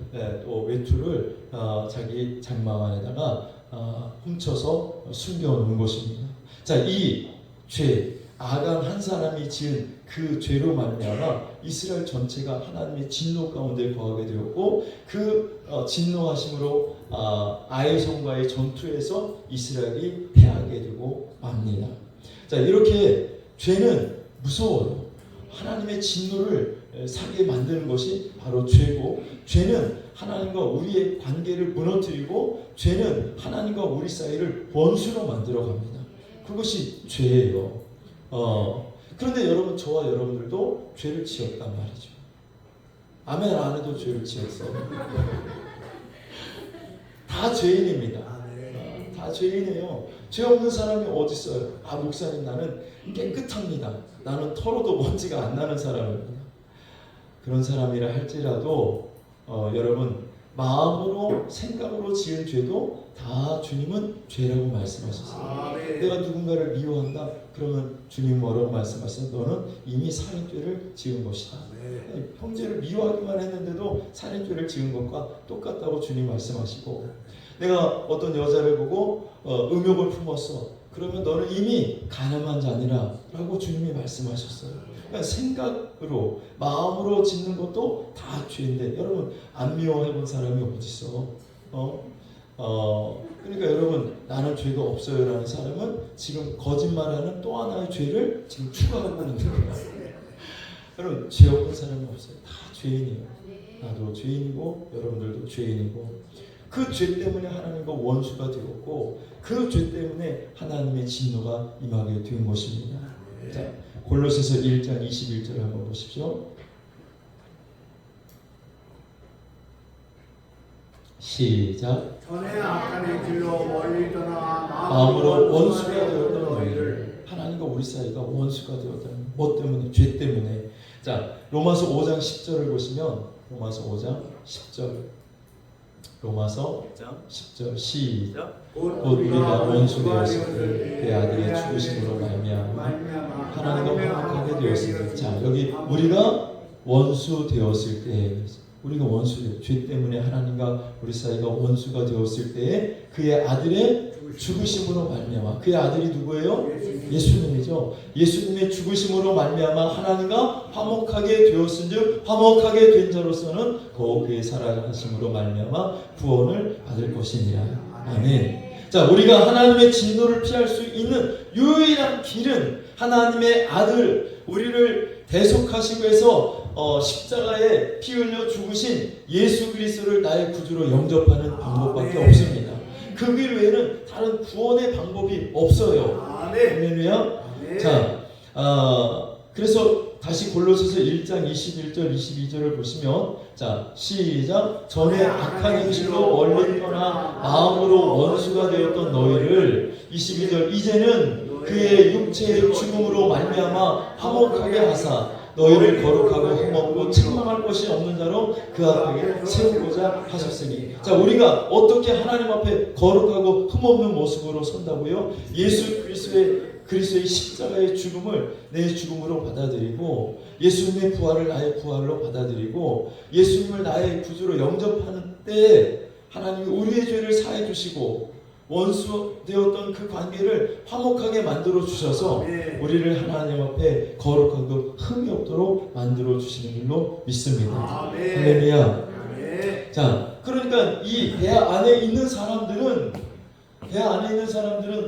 또 외투를 자기 장막 안에다가 훔쳐서 숨겨놓은 것입니다. 자, 이 죄, 아간 한 사람이 지은 그 죄로 말미암아 이스라엘 전체가 하나님의 진노 가운데 거하게 되었고 그 진노하심으로 아의 성과의 전투에서 이스라엘이 패하게 되고 맙니다. 자, 이렇게 죄는 무서워요. 하나님의 진노를 사게 만드는 것이 바로 죄고 죄는 하나님과 우리의 관계를 무너뜨리고 죄는 하나님과 우리 사이를 원수로 만들어 갑니다. 그것이 죄예요. 그런데 여러분 저와 여러분들도 죄를 지었단 말이죠. 아멘 안 해도 죄를 지었어요. 다 다 죄인입니다. 아멘. 다 죄인이에요. 죄 없는 사람이 어디 있어요? 아, 목사님 나는 깨끗합니다. 나는 털어도 먼지가 안 나는 사람입니다. 그런 사람이라 할지라도 여러분 마음으로 생각으로 지은 죄도 다 주님은 죄라고 말씀하셨어요. 아멘. 내가 누군가를 미워한다? 그러면 주님 뭐라고 말씀하세요? 너는 이미 살인죄를 지은 것이다. 아멘. 형제를 미워하기만 했는데도 살인죄를 지은 것과 똑같다고 주님 말씀하시고, 내가 어떤 여자를 보고 음욕을 품었어. 그러면 너는 이미 가늠한 자니라 라고 주님이 말씀하셨어요. 그러니까 생각으로 마음으로 짓는 것도 다 죄인데, 여러분 안 미워해본 사람이 어디 있어? 그러니까 여러분 나는 죄가 없어요 라는 사람은 지금 거짓말하는 또 하나의 죄를 지금 추가하고 있는 거예요. 여러분 죄 없는 사람이 없어요. 다 죄인이에요. 나도 죄인이고 여러분들도 죄인이고, 그 죄 때문에 하나님과 원수가 되었고 그 죄 때문에 하나님의 진노가 임하게 된 것입니다. 자, 골로새서 1장 21절 한번 보십시오. 시작. 전에 악한 길로 멀리 떠나 마음으로 원수가 되었던 너희를, 하나님과 우리 사이가 원수가 되었다는 뭐 때문에? 죄 때문에. 자, 로마서 5장 10절을 보시면, 로마서 5장 10절, 로마서 5장 10절 시작. 곧 우리가 원수 되었을 때 그 아들의 죽으심으로 말미암아 하나님과 화목하게 되었으니. 자, 여기 우리가 원수 되었을 때, 우리가 원수, 죄 때문에 하나님과 우리 사이가 원수가 되었을 때에 그의 아들의 죽으심으로 말미암아. 그의 아들이 누구예요? 예수님이죠. 예수님의 죽으심으로 말미암아 하나님과 화목하게 되었은즉, 화목하게 된 자로서는 더욱 그의 살아나심으로 말미암아 구원을 받을 것이니라. 아멘. 자, 우리가 하나님의 진노를 피할 수 있는 유일한 길은 하나님의 아들, 우리를 대속하시고 해서 십자가에 피 흘려 죽으신 예수 그리스도를 나의 구주로 영접하는 방법밖에 없습니다. 그 길 외에는 다른 구원의 방법이 없어요. 할렐루야. 자, 그래서 다시 골로새서 1장 21절 22절을 보시면, 자, 시작. 전에 악한 행실로 멀리 떠나 마음으로 원수가 되었던 너희를, 22절, 이제는 그의 육체의 죽음으로 말미암아 화목하게 하사 너희를 거룩하고 흠없고 책망할 것이 없는 자로 그 앞에 세우고자 하셨으니. 자, 우리가 어떻게 하나님 앞에 거룩하고 흠없는 모습으로 선다고요? 예수 그리스도의 십자가의 죽음을 내 죽음으로 받아들이고, 예수님의 부활을 나의 부활로 받아들이고, 예수님을 나의 구주로 영접하는 때에 하나님이 우리의 죄를 사해 주시고 원수 되었던 그 관계를 화목하게 만들어 주셔서 우리를 하나님 앞에 거룩하고 흠이 없도록 만들어 주시는 줄로 믿습니다. 할렐루야. 자, 그러니까 이 배 안에 있는 사람들은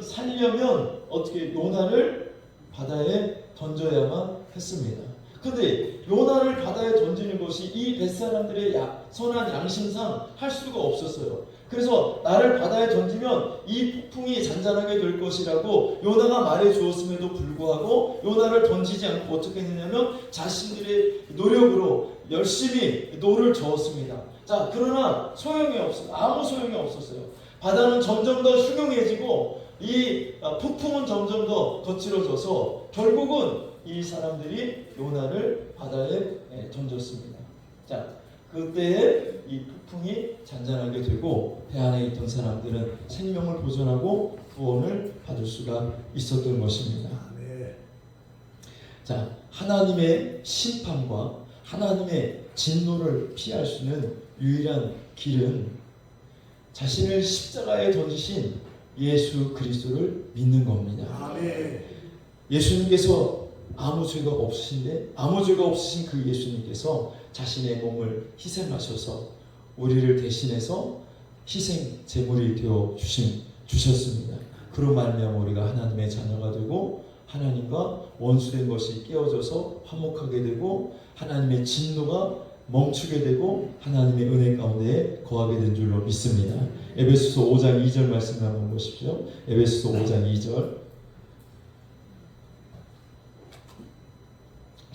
살려면 어떻게 요나를 바다에 던져야만 했습니다. 근데 요나를 바다에 던지는 것이 이 뱃사람들의 선한 양심상 할 수가 없었어요. 그래서 나를 바다에 던지면 이 폭풍이 잔잔하게 될 것이라고 요나가 말해 주었음에도 불구하고 요나를 던지지 않고 어떻게 했느냐면 자신들의 노력으로 열심히 노를 저었습니다. 자, 그러나 소용이 없었어요. 아무 소용이 없었어요. 바다는 점점 더 흉흉해지고 이 폭풍은 점점 더 거칠어져서 결국은 이 사람들이 요나를 바다에 던졌습니다. 자, 그때에 이 폭풍이 잔잔하게 되고 배 안에 있던 사람들은 생명을 보존하고 구원을 받을 수가 있었던 것입니다. 자, 하나님의 심판과 하나님의 진노를 피할 수 있는 유일한 길은 자신을 십자가에 던지신 예수 그리스도를 믿는 겁니다. 예수님께서 아무 죄가 없으신데, 아무 죄가 없으신 그 예수님께서 자신의 몸을 희생하셔서 우리를 대신해서 희생 제물이 되어 주셨습니다. 그로 말미암아 우리가 하나님의 자녀가 되고 하나님과 원수된 것이 깨어져서 화목하게 되고 하나님의 진노가 멈추게 되고 하나님의 은혜 가운데 거하게 된 줄로 믿습니다. 에베소서 5장 2절 말씀 한번 보십시오. 에베소서 5장 2절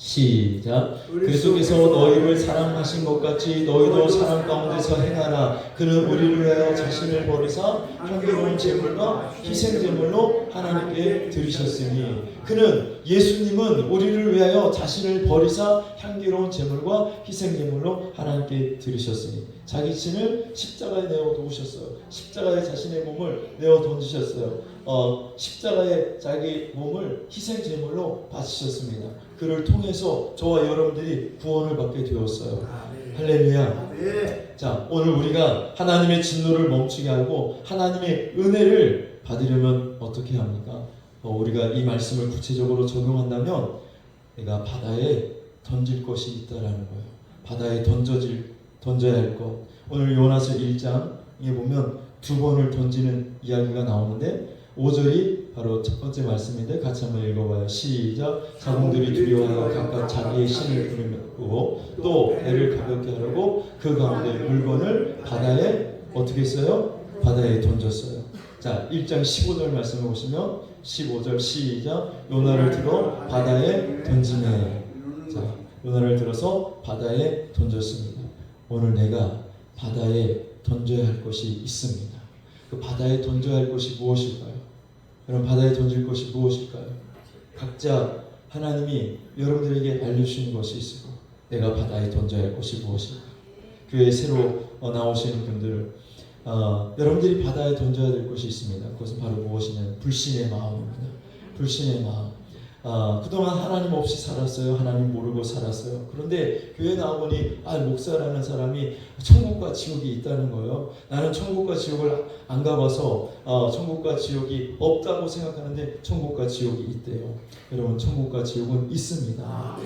시작. 그리스도께서 너희를 사랑하신 것 같이 너희도 사랑 가운데서 행하라. 그는 우리를 위하여 자신을 버리사 향기로운 제물과 희생 제물로 하나님께 드리셨으니. 그는 예수님은 우리를 위하여 자신을 버리사 향기로운 제물과 희생 제물로 하나님께 드리셨으니 자기 신을 십자가에 내어 놓으셨어요. 십자가에 자신의 몸을 내어 던지셨어요. 십자가에 자기 몸을 희생 제물로 바치셨습니다. 그를 통해서 저와 여러분들이 구원을 받게 되었어요. 할렐루야. 자, 오늘 우리가 하나님의 진노를 멈추게 하고 하나님의 은혜를 받으려면 어떻게 합니까? 우리가 이 말씀을 구체적으로 적용한다면 내가 바다에 던질 것이 있다라는 거예요. 바다에 던져야 할 것. 오늘 요나서 1장에 보면 2번을 던지는 이야기가 나오는데 5절이 바로 첫 번째 말씀인데 같이 한번 읽어봐요. 시작. 자궁들이 두려워하여 각각 자기의 신을 부르고 또 배를 가볍게 하려고 그 가운데 물건을 바다에 어떻게 했어요? 바다에 던졌어요. 자, 1장 15절 말씀을 보시면 15절 시작. 요나를 들어 바다에 던지네. 자, 요나를 들어서 바다에 던졌습니다. 오늘 내가 바다에 던져야 할 것이 있습니다. 그 바다에 던져야 할 것이 무엇일까요? 여러분, 바다에 던질 것이 무엇일까요? 각자 하나님이 여러분들에게 알려주시는 것이 있고 내가 바다에 던져야 할 것이 무엇일까? 교회에 새로 나오시는 분들, 여러분들이 바다에 던져야 될 것이 있습니다. 그것은 바로 무엇이냐면 불신의 마음입니다. 불신의 마음. 그동안 하나님 없이 살았어요. 하나님 모르고 살았어요. 그런데 교회 나오보니 목사라는 사람이 천국과 지옥이 있다는 거예요. 나는 천국과 지옥을 안 가봐서 천국과 지옥이 없다고 생각하는데 천국과 지옥이 있대요. 여러분, 천국과 지옥은 있습니다.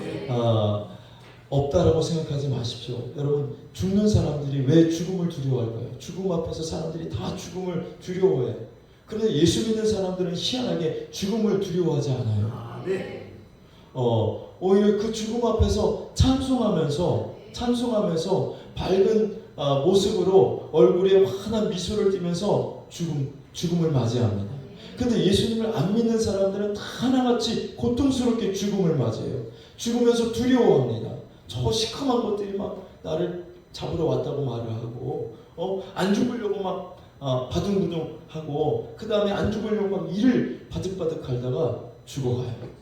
없다라고 생각하지 마십시오. 여러분, 죽는 사람들이 왜 죽음을 두려워할까요? 죽음 앞에서 사람들이 다 죽음을 두려워해. 그런데 예수 믿는 사람들은 희한하게 죽음을 두려워하지 않아요. 오히려 그 죽음 앞에서 찬송하면서 밝은 모습으로 얼굴에 환한 미소를 띠면서 죽음을 맞이합니다. 근데 예수님을 안 믿는 사람들은 다 하나같이 고통스럽게 죽음을 맞이해요. 죽으면서 두려워합니다. 저 시커먼 것들이 막 나를 잡으러 왔다고 말을 하고 안 죽으려고 막 바둥바둥하고 그 다음에 안 죽으려고 막 이를 바득바득 갈다가 죽어가요.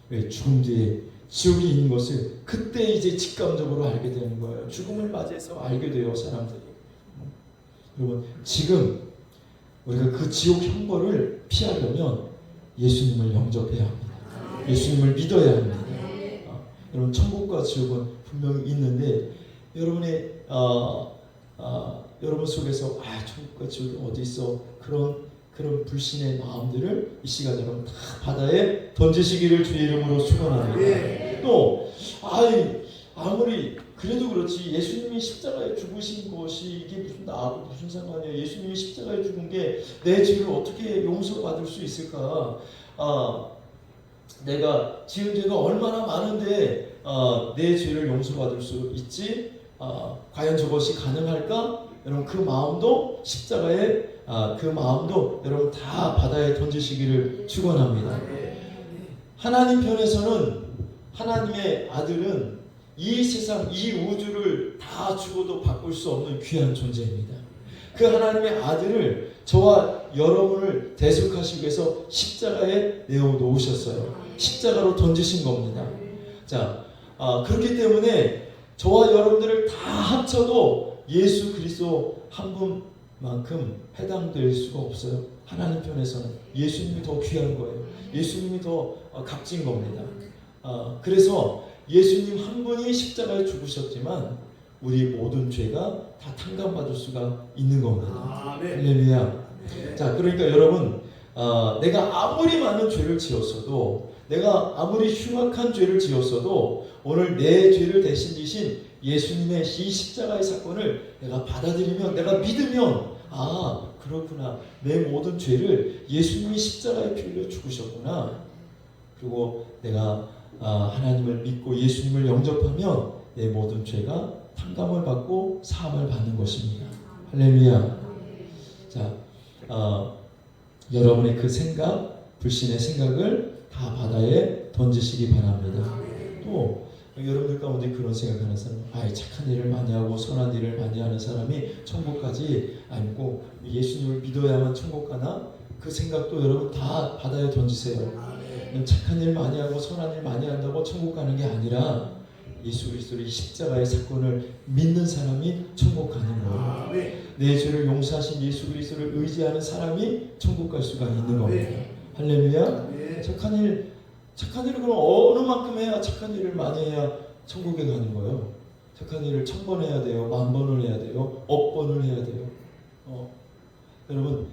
왜? 죽음 뒤에 지옥이 있는 것을 그때 이제 직감적으로 알게 되는 거예요. 죽음을 맞이해서 알게 돼요, 사람들이. 여러분, 지금 우리가 그 지옥 형벌을 피하려면 예수님을 영접해야 합니다. 예수님을 믿어야 합니다. 여러분, 천국과 지옥은 분명히 있는데 여러분의 여러분 속에서 천국과 지옥이 어디 있어? 그런 불신의 마음들을 이 시간 여러분 다 바다에 던지시기를 주의 이름으로 축원합니다. 또 아무리 그래도 그렇지 예수님이 십자가에 죽으신 것이 이게 나하고 무슨 상관이야? 예수님이 십자가에 죽은 게 내 죄를 어떻게 용서받을 수 있을까? 내가 지은 죄가 얼마나 많은데 내 죄를 용서받을 수 있지? 과연 저것이 가능할까? 여러분, 그 마음도 십자가에 그 마음도 여러분 다 바다에 던지시기를 축원합니다. 하나님 편에서는 하나님의 아들은 이 세상, 이 우주를 다 주고도 바꿀 수 없는 귀한 존재입니다. 그 하나님의 아들을 저와 여러분을 대속하시기 위해서 십자가에 내어 놓으셨어요. 십자가로 던지신 겁니다. 자, 그렇기 때문에 저와 여러분들을 다 합쳐도 예수 그리스도 한 분만큼 해당될 수가 없어요. 하나님 편에서는 예수님이 더 귀한 거예요. 예수님이 더 값진 겁니다. 그래서 예수님 한 분이 십자가에 죽으셨지만 우리 모든 죄가 다 탕감받을 수가 있는 겁니다. 할렐루야. 자, 그러니까 여러분, 내가 아무리 많은 죄를 지었어도, 내가 아무리 흉악한 죄를 지었어도 오늘 내 죄를 대신 지신 예수님의 이 십자가의 사건을 내가 받아들이면, 내가 믿으면, 그렇구나, 내 모든 죄를 예수님이 십자가에 피 흘려 죽으셨구나. 그리고 내가 하나님을 믿고 예수님을 영접하면 내 모든 죄가 탕감을 받고 사함을 받는 것입니다. 할렐루야. 자, 여러분의 그 생각, 불신의 생각을 다 바다에 던지시기 바랍니다. 또 그리고 여러분들 가운데 그런 생각하는 사람, 착한 일을 많이 하고 선한 일을 많이 하는 사람이 천국까지 아니고 예수님을 믿어야만 천국 가나? 그 생각도 여러분 다 바다에 던지세요. 착한 일 많이 하고 선한 일 많이 한다고 천국 가는 게 아니라 예수 그리스도의 십자가의 사건을 믿는 사람이 천국 가는 거예요. 내 죄를 용서하신 예수 그리스도를 의지하는 사람이 천국 갈 수가 있는 겁니다. 할렐루야. 착한 일을 그럼 어느 만큼 해야 착한 일을 많이 해야 천국에 가는 거예요. 착한 일을 1000번 해야 돼요. 10,000번을 해야 돼요. 억번을 해야 돼요. 여러분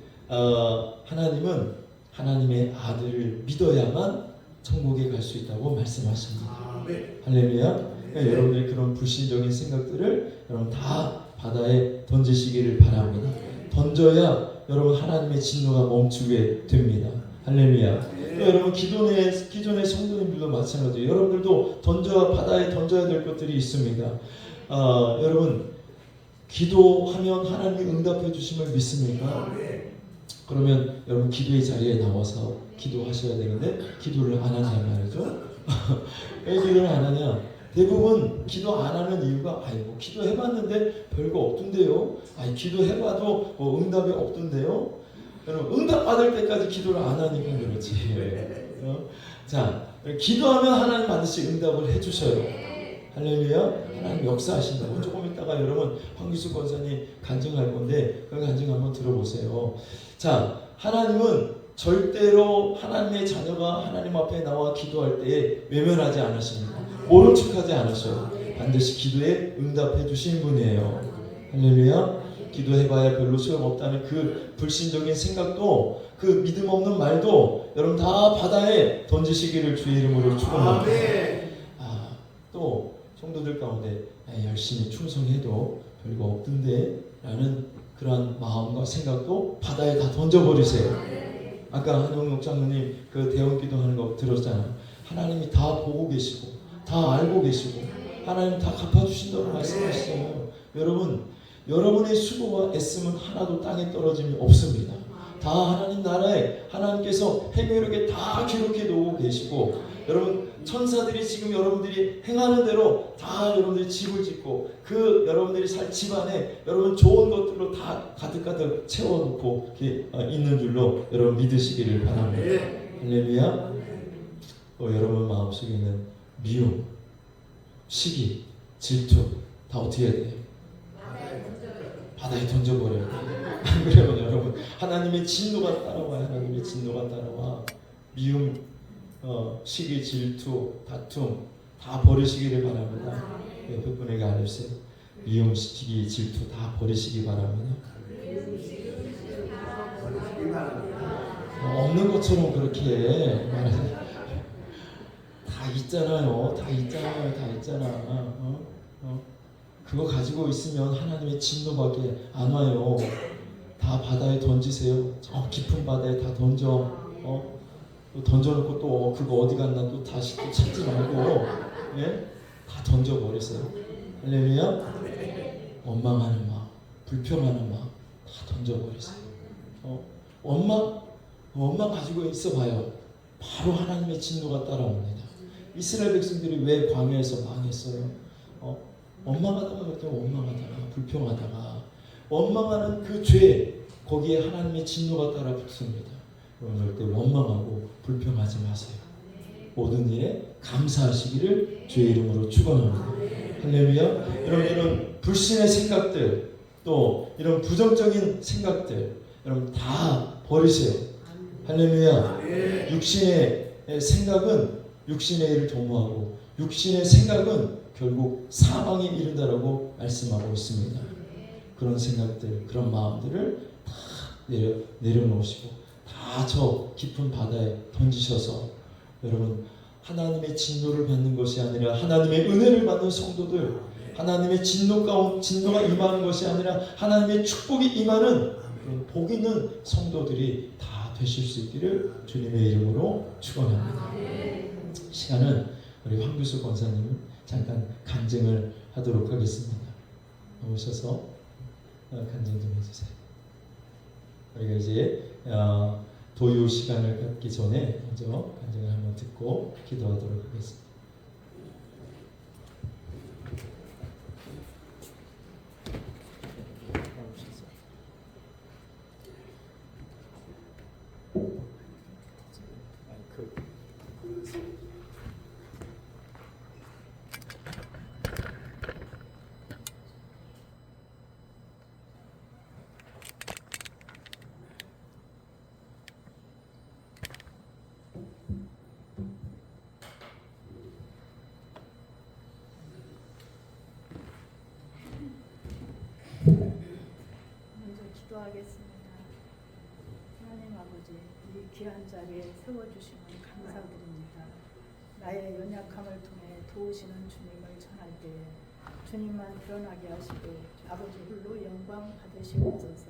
하나님은 하나님의 아들을 믿어야만 천국에 갈 수 있다고 말씀하십니다. 할렐루야. 그러니까 여러분들이 그런 불신적인 생각들을 여러분 다 바다에 던지시기를 바랍니다. 던져야 여러분 하나님의 진노가 멈추게 됩니다. 할렐루야. 여러분 기존의 성도님들도 마찬가지예요. 여러분들도 바다에 던져야 될 것들이 있습니다. 여러분 기도하면 하나님이 응답해 주심을 믿습니까? 그러면 여러분 기도의 자리에 나와서 기도하셔야 되는데 기도를 안 하냐 말이죠. 왜 기도를 안 하냐? 대부분 기도 안 하는 이유가 기도해봤는데 별거 없던데요. 기도해봐도 응답이 없던데요. 여러분 응답 받을 때까지 기도를 안 하니까 그렇지. 자, 기도하면 하나님 반드시 응답을 해주셔요. 할렐루야. 하나님 역사하신다고. 조금 있다가 여러분 황기수 권사님 간증할 건데 그 간증 한번 들어보세요. 자, 하나님은 절대로 하나님의 자녀가 하나님 앞에 나와 기도할 때에 외면하지 않으십니다. 모른 척하지 않으셔요. 반드시 기도에 응답해 주신 분이에요. 할렐루야. 기도해봐야 별로 소용없다는 그 불신적인 생각도, 그 믿음 없는 말도 여러분 다 바다에 던지시기를 주의 이름으로 축원합니다. 또 성도들 가운데 열심히 충성해도 별거 없던데 라는 그러한 마음과 생각도 바다에 다 던져버리세요. 아까 한영록 장로님 그 대원기도 하는 거 들었잖아요. 하나님이 다 보고 계시고 다 알고 계시고 하나님 다 갚아주신다고 말씀하시잖아요. 여러분, 여러분의 수고와 애씀은 하나도 땅에 떨어짐이 없습니다. 다 하나님 나라에 하나님께서 행위롭게 다 기록해 놓고 계시고, 여러분 천사들이 지금 여러분들이 행하는 대로 다 여러분들이 집을 짓고 그 여러분들이 살 집안에 여러분 좋은 것들로 다 가득가득 채워놓고 있는 줄로 여러분 믿으시기를 바랍니다. 할렐루야. 여러분 마음속에 있는 미움, 시기, 질투 다 어떻게 해야 돼요? 바다에 던져버려야 돼요. 안 그러면 여러분 하나님의 진노가 따라와요. 하나님의 진노가 따라와. 미움, 시기, 질투, 다툼 다 버리시기를 바랍니다. 옆에 분에게 알려주세요. 미움, 시기, 질투 다 버리시기 바랍니다. 없는 것처럼 그렇게 말하세요. 다 있잖아요. 다 있잖아. 그거 가지고 있으면 하나님의 진노밖에 안 와요. 다 바다에 던지세요. 저 깊은 바다에 다 던져. 또 던져놓고 또 그거 어디 갔나 또 다시 또 찾지 말고, 다 던져버리세요. 할렐루야. 원망하는 마음, 불평하는 마음 다 던져버리세요. 원망 가지고 있어봐요. 바로 하나님의 진노가 따라옵니다. 이스라엘 백성들이 왜 광야에서 망했어요? 원망하다가 그렇게 원망하다가 불평하다가 원망하는 그 죄, 거기에 하나님의 진노가 따라 붙습니다. 여러분 절대 원망하고 불평하지 마세요. 모든 일에 감사하시기를 주의 이름으로 축원합니다. 할렐루야. 여러분 이런 불신의 생각들, 또 이런 부정적인 생각들 여러분 다 버리세요. 할렐루야. 육신의 생각은 육신의 일을 도모하고 육신의 생각은 결국 사망에 이른다라고 말씀하고 있습니다. 그런 생각들, 그런 마음들을 다 내려놓으시고 다 저 깊은 바다에 던지셔서 여러분 하나님의 진노를 받는 것이 아니라 하나님의 은혜를 받는 성도들, 하나님의 진노가 임하는 것이 아니라 하나님의 축복이 임하는 그런 복 있는 성도들이 다 되실 수 있기를 주님의 이름으로 축원합니다. 시간은 우리 황규수 권사님 잠깐 간증을 하도록 하겠습니다. 오셔서 간증 좀 해주세요. 우리가 이제 도유 시간을 갖기 전에 먼저 간증을 한번 듣고 기도하도록 하겠습니다. 기도하겠습니다. 하나님 아버지, 이 귀한 자리에 세워주시면 감사드립니다. 나의 연약함을 통해 도우시는 주님을 전할 때 주님만 드러나게 하시고 아버지 홀로 영광 받으시옵소서.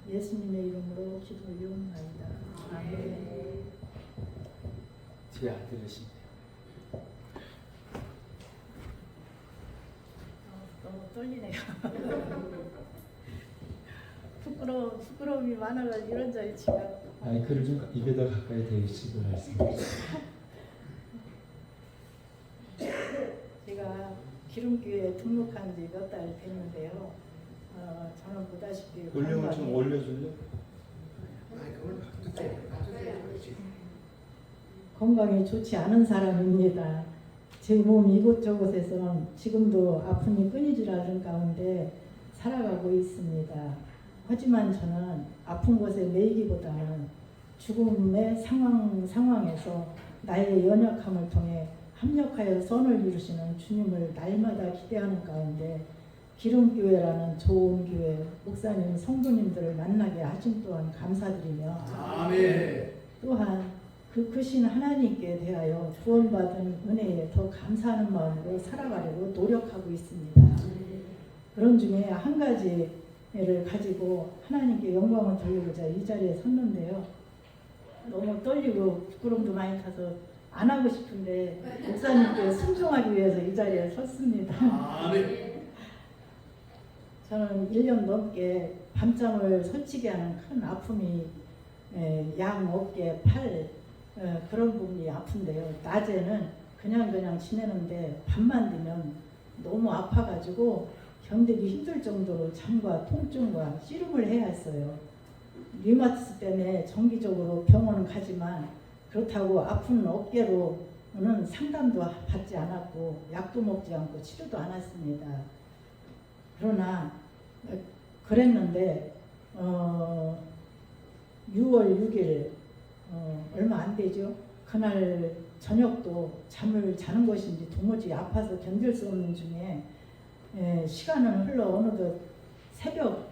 예수님의 이름으로 기도하옵나이다. 아멘. 제 아들이십니다. 너무 떨리네요. 부끄러움이 많아가지고 이런 자리 지가. 마이크를 좀 입에다 가까이 대시고 말씀드립니다. 제가 기름교회에 등록한 지 몇 달 됐는데요. 저는 보다시피 볼륨을 좀 올려줄래? 건강이 좋지 않은 사람입니다. 제 몸 이곳저곳에서 지금도 아픔이 끊이질 않은 가운데 살아가고 있습니다. 하지만 저는 아픈 곳에 매이기보다는 죽음의 상황에서 나의 연약함을 통해 합력하여 선을 이루시는 주님을 날마다 기대하는 가운데 기름교회라는 좋은 교회, 목사님, 성도님들을 만나게 하신 또한 감사드리며 아멘. 또한 그 크신 하나님께 대하여 구원받은 은혜에 더 감사하는 마음으로 살아가려고 노력하고 있습니다. 그런 중에 한 가지를 가지고 하나님께 영광을 돌리고자 이 자리에 섰는데요. 너무 떨리고 부끄럼도 많이 타서 안 하고 싶은데 목사님께 순종하기 위해서 이 자리에 섰습니다. 아멘. 저는 1년 넘게 밤잠을 설치게 하는 큰 아픔이 양 어깨, 팔 그런 부분이 아픈데요. 낮에는 그냥 지내는데 밤만 되면 너무 아파가지고 견디기 힘들 정도로 잠과 통증과 씨름을 해야 했어요. 류마티스 때문에 정기적으로 병원 가지만 그렇다고 아픈 어깨로는 상담도 받지 않았고 약도 먹지 않고 치료도 안 했습니다. 그러나 그랬는데 6월 6일 얼마 안 되죠. 그날 저녁도 잠을 자는 것인지 도무지 아파서 견딜 수 없는 중에 시간은 흘러 어느덧 새벽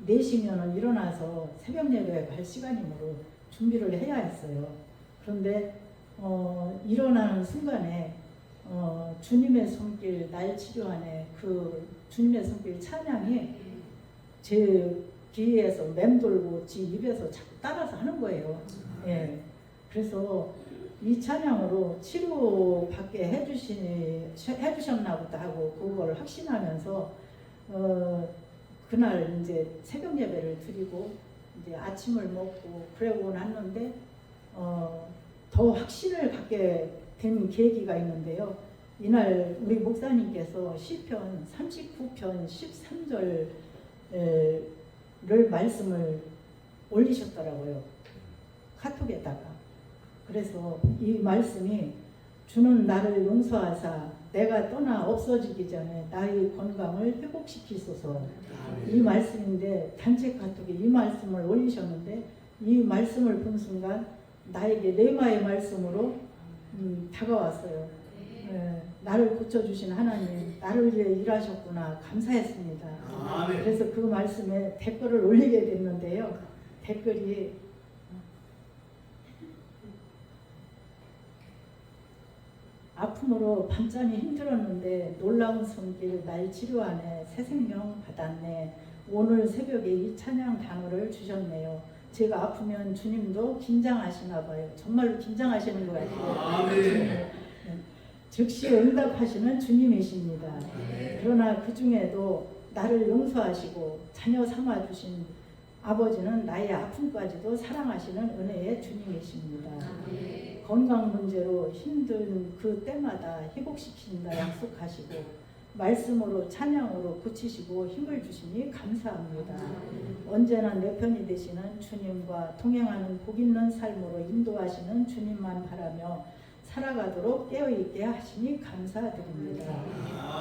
4시면은 일어나서 새벽 예배에 갈 시간이므로 준비를 해야 했어요. 그런데 일어나는 순간에 주님의 손길 날 치료하네 그 주님의 손길 찬양이 제 귀에서 맴돌고 지 입에서 자꾸 따라서 하는 거예요. 예. 그래서 이 찬양으로 치료받게 해주셨나 보다 하고 그걸 확신하면서 그날 이제 새벽 예배를 드리고 이제 아침을 먹고 그러고 났는데 더 확신을 갖게 된 계기가 있는데요. 이날 우리 목사님께서 시편 39편 13절을 말씀을 올리셨더라고요. 카톡에다가. 그래서 이 말씀이 주는 나를 용서하사 내가 떠나 없어지기 전에 나의 건강을 회복시키소서. 이 말씀인데 단체 카톡에 이 말씀을 올리셨는데 이 말씀을 본 순간 나에게 레마의 말씀으로 다가왔어요. 나를 고쳐주신 하나님, 나를 위해 일하셨구나 감사했습니다. 아멘. 그래서 그 말씀에 댓글을 올리게 됐는데요. 댓글이 아픔으로 밤잠이 힘들었는데 놀라운 손길 날 치료하네 새 생명 받았네 오늘 새벽에 이 찬양 단어를 주셨네요. 제가 아프면 주님도 긴장하시나 봐요. 정말로 긴장하시는 것 같아요. 아멘. 즉시 응답하시는 주님이십니다. 아멘. 그러나 그 중에도 나를 용서하시고 자녀 삼아주신 아버지는 나의 아픔까지도 사랑하시는 은혜의 주님이십니다. 건강 문제로 힘든 그 때마다 회복시킨다 약속하시고 말씀으로 찬양으로 고치시고 힘을 주시니 감사합니다. 언제나 내 편이 되시는 주님과 동행하는 복 있는 삶으로 인도하시는 주님만 바라며 살아가도록 깨어있게 하시니 감사드립니다.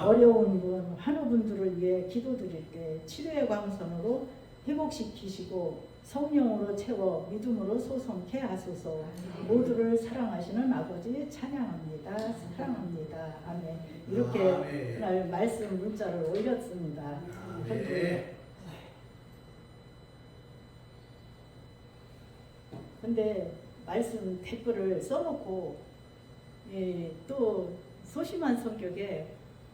어려운 분, 환우분들을 위해 기도드릴 때 치료의 광선으로 회복시키시고 성령으로 채워 믿음으로 소성케 하소서. 모두를 사랑하시는 아버지 찬양합니다. 사랑합니다. 아멘. 이렇게 아멘. 그날 말씀 문자를 올렸습니다. 그런데 근데 말씀 댓글을 써놓고 또 소심한 성격에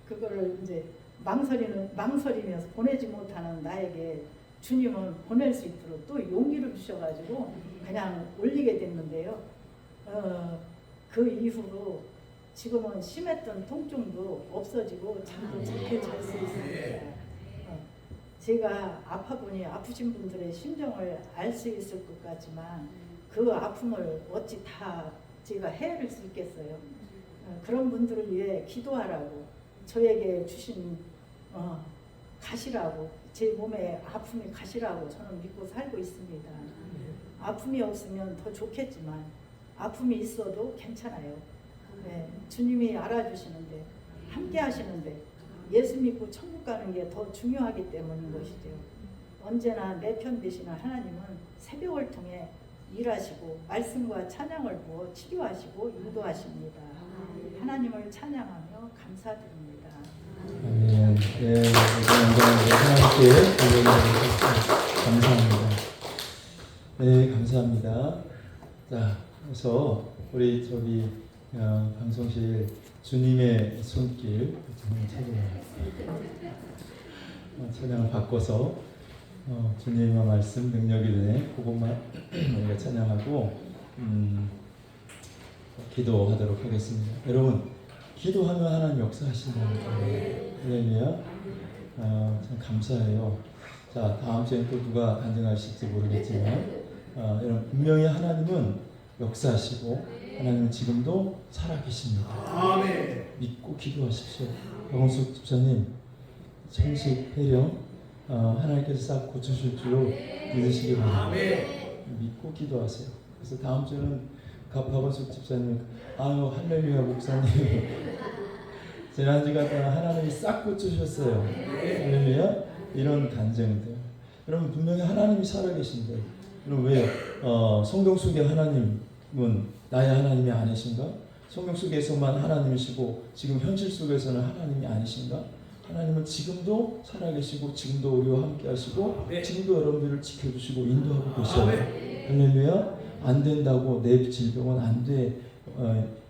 그거를 이제 망설이면서 보내지 못하는 나에게 주님은 보낼 수 있도록 또 용기를 주셔가지고 그냥 올리게 됐는데요. 그 이후로 지금은 심했던 통증도 없어지고 잠도 좋게 잘 수 있습니다. 제가 아프신 분들의 심정을 알 수 있을 것 같지만 그 아픔을 어찌 다 제가 헤아릴 수 있겠어요. 그런 분들을 위해 기도하라고 저에게 주신 가시라고, 제 몸에 아픔이 가시라고 저는 믿고 살고 있습니다. 아픔이 없으면 더 좋겠지만 아픔이 있어도 괜찮아요. 네, 주님이 알아주시는데 함께 하시는데 예수 믿고 천국 가는 게 더 중요하기 때문인 것이죠. 언제나 내 편 되시는 하나님은 새벽을 통해 일하시고 말씀과 찬양을 부어 치료하시고 인도하십니다. 하나님을 찬양하며 감사드립니다. 아멘. 네, 하나님께 감사합니다. 네, 감사합니다. 자, 그래서 우리 저기 방송실 주님의 손길 찬양을 바꿔서 주님의 말씀 능력이 되네 그것만 우리가 찬양하고 기도하도록 하겠습니다. 여러분 기도하면 하나님 역사하신다는 거예요. 할렐루야. 참 감사해요. 자, 다음 주에 또 누가 간증하실지 모르겠지만 여러분 분명히 하나님은 역사하시고 하나님은 지금도 살아계십니다. 아멘. 믿고 기도하십시오. 박원숙 집사님 천식 폐렴 하나님께서 싹 고쳐주실 줄로 믿으시기 바랍니다. 믿고 기도하세요. 그래서 다음 주는 박원숙 집사님 아유 할렐루야 목사님 지난주가 하나님이 싹 고쳐주셨어요. 할렐루야. 이런 간증들 여러분 분명히 하나님이 살아계신데 그럼 왜 성경 속의 하나님은 나의 하나님이 아니신가? 성경 속에서만 하나님이시고 지금 현실 속에서는 하나님이 아니신가? 하나님은 지금도 살아계시고 지금도 우리와 함께 하시고 지금도 여러분들을 지켜주시고 인도하고 계셔요. 할렐루야. 안 된다고 내 질병은 안 돼.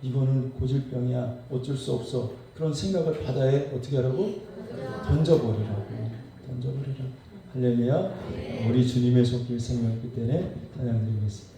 이거는 고질병이야. 어쩔 수 없어. 그런 생각을 바다에 어떻게 하라고? 던져버리라고. 할렐루야. 우리 주님의 손길 생명했기 때문에 찬양드리겠습니다.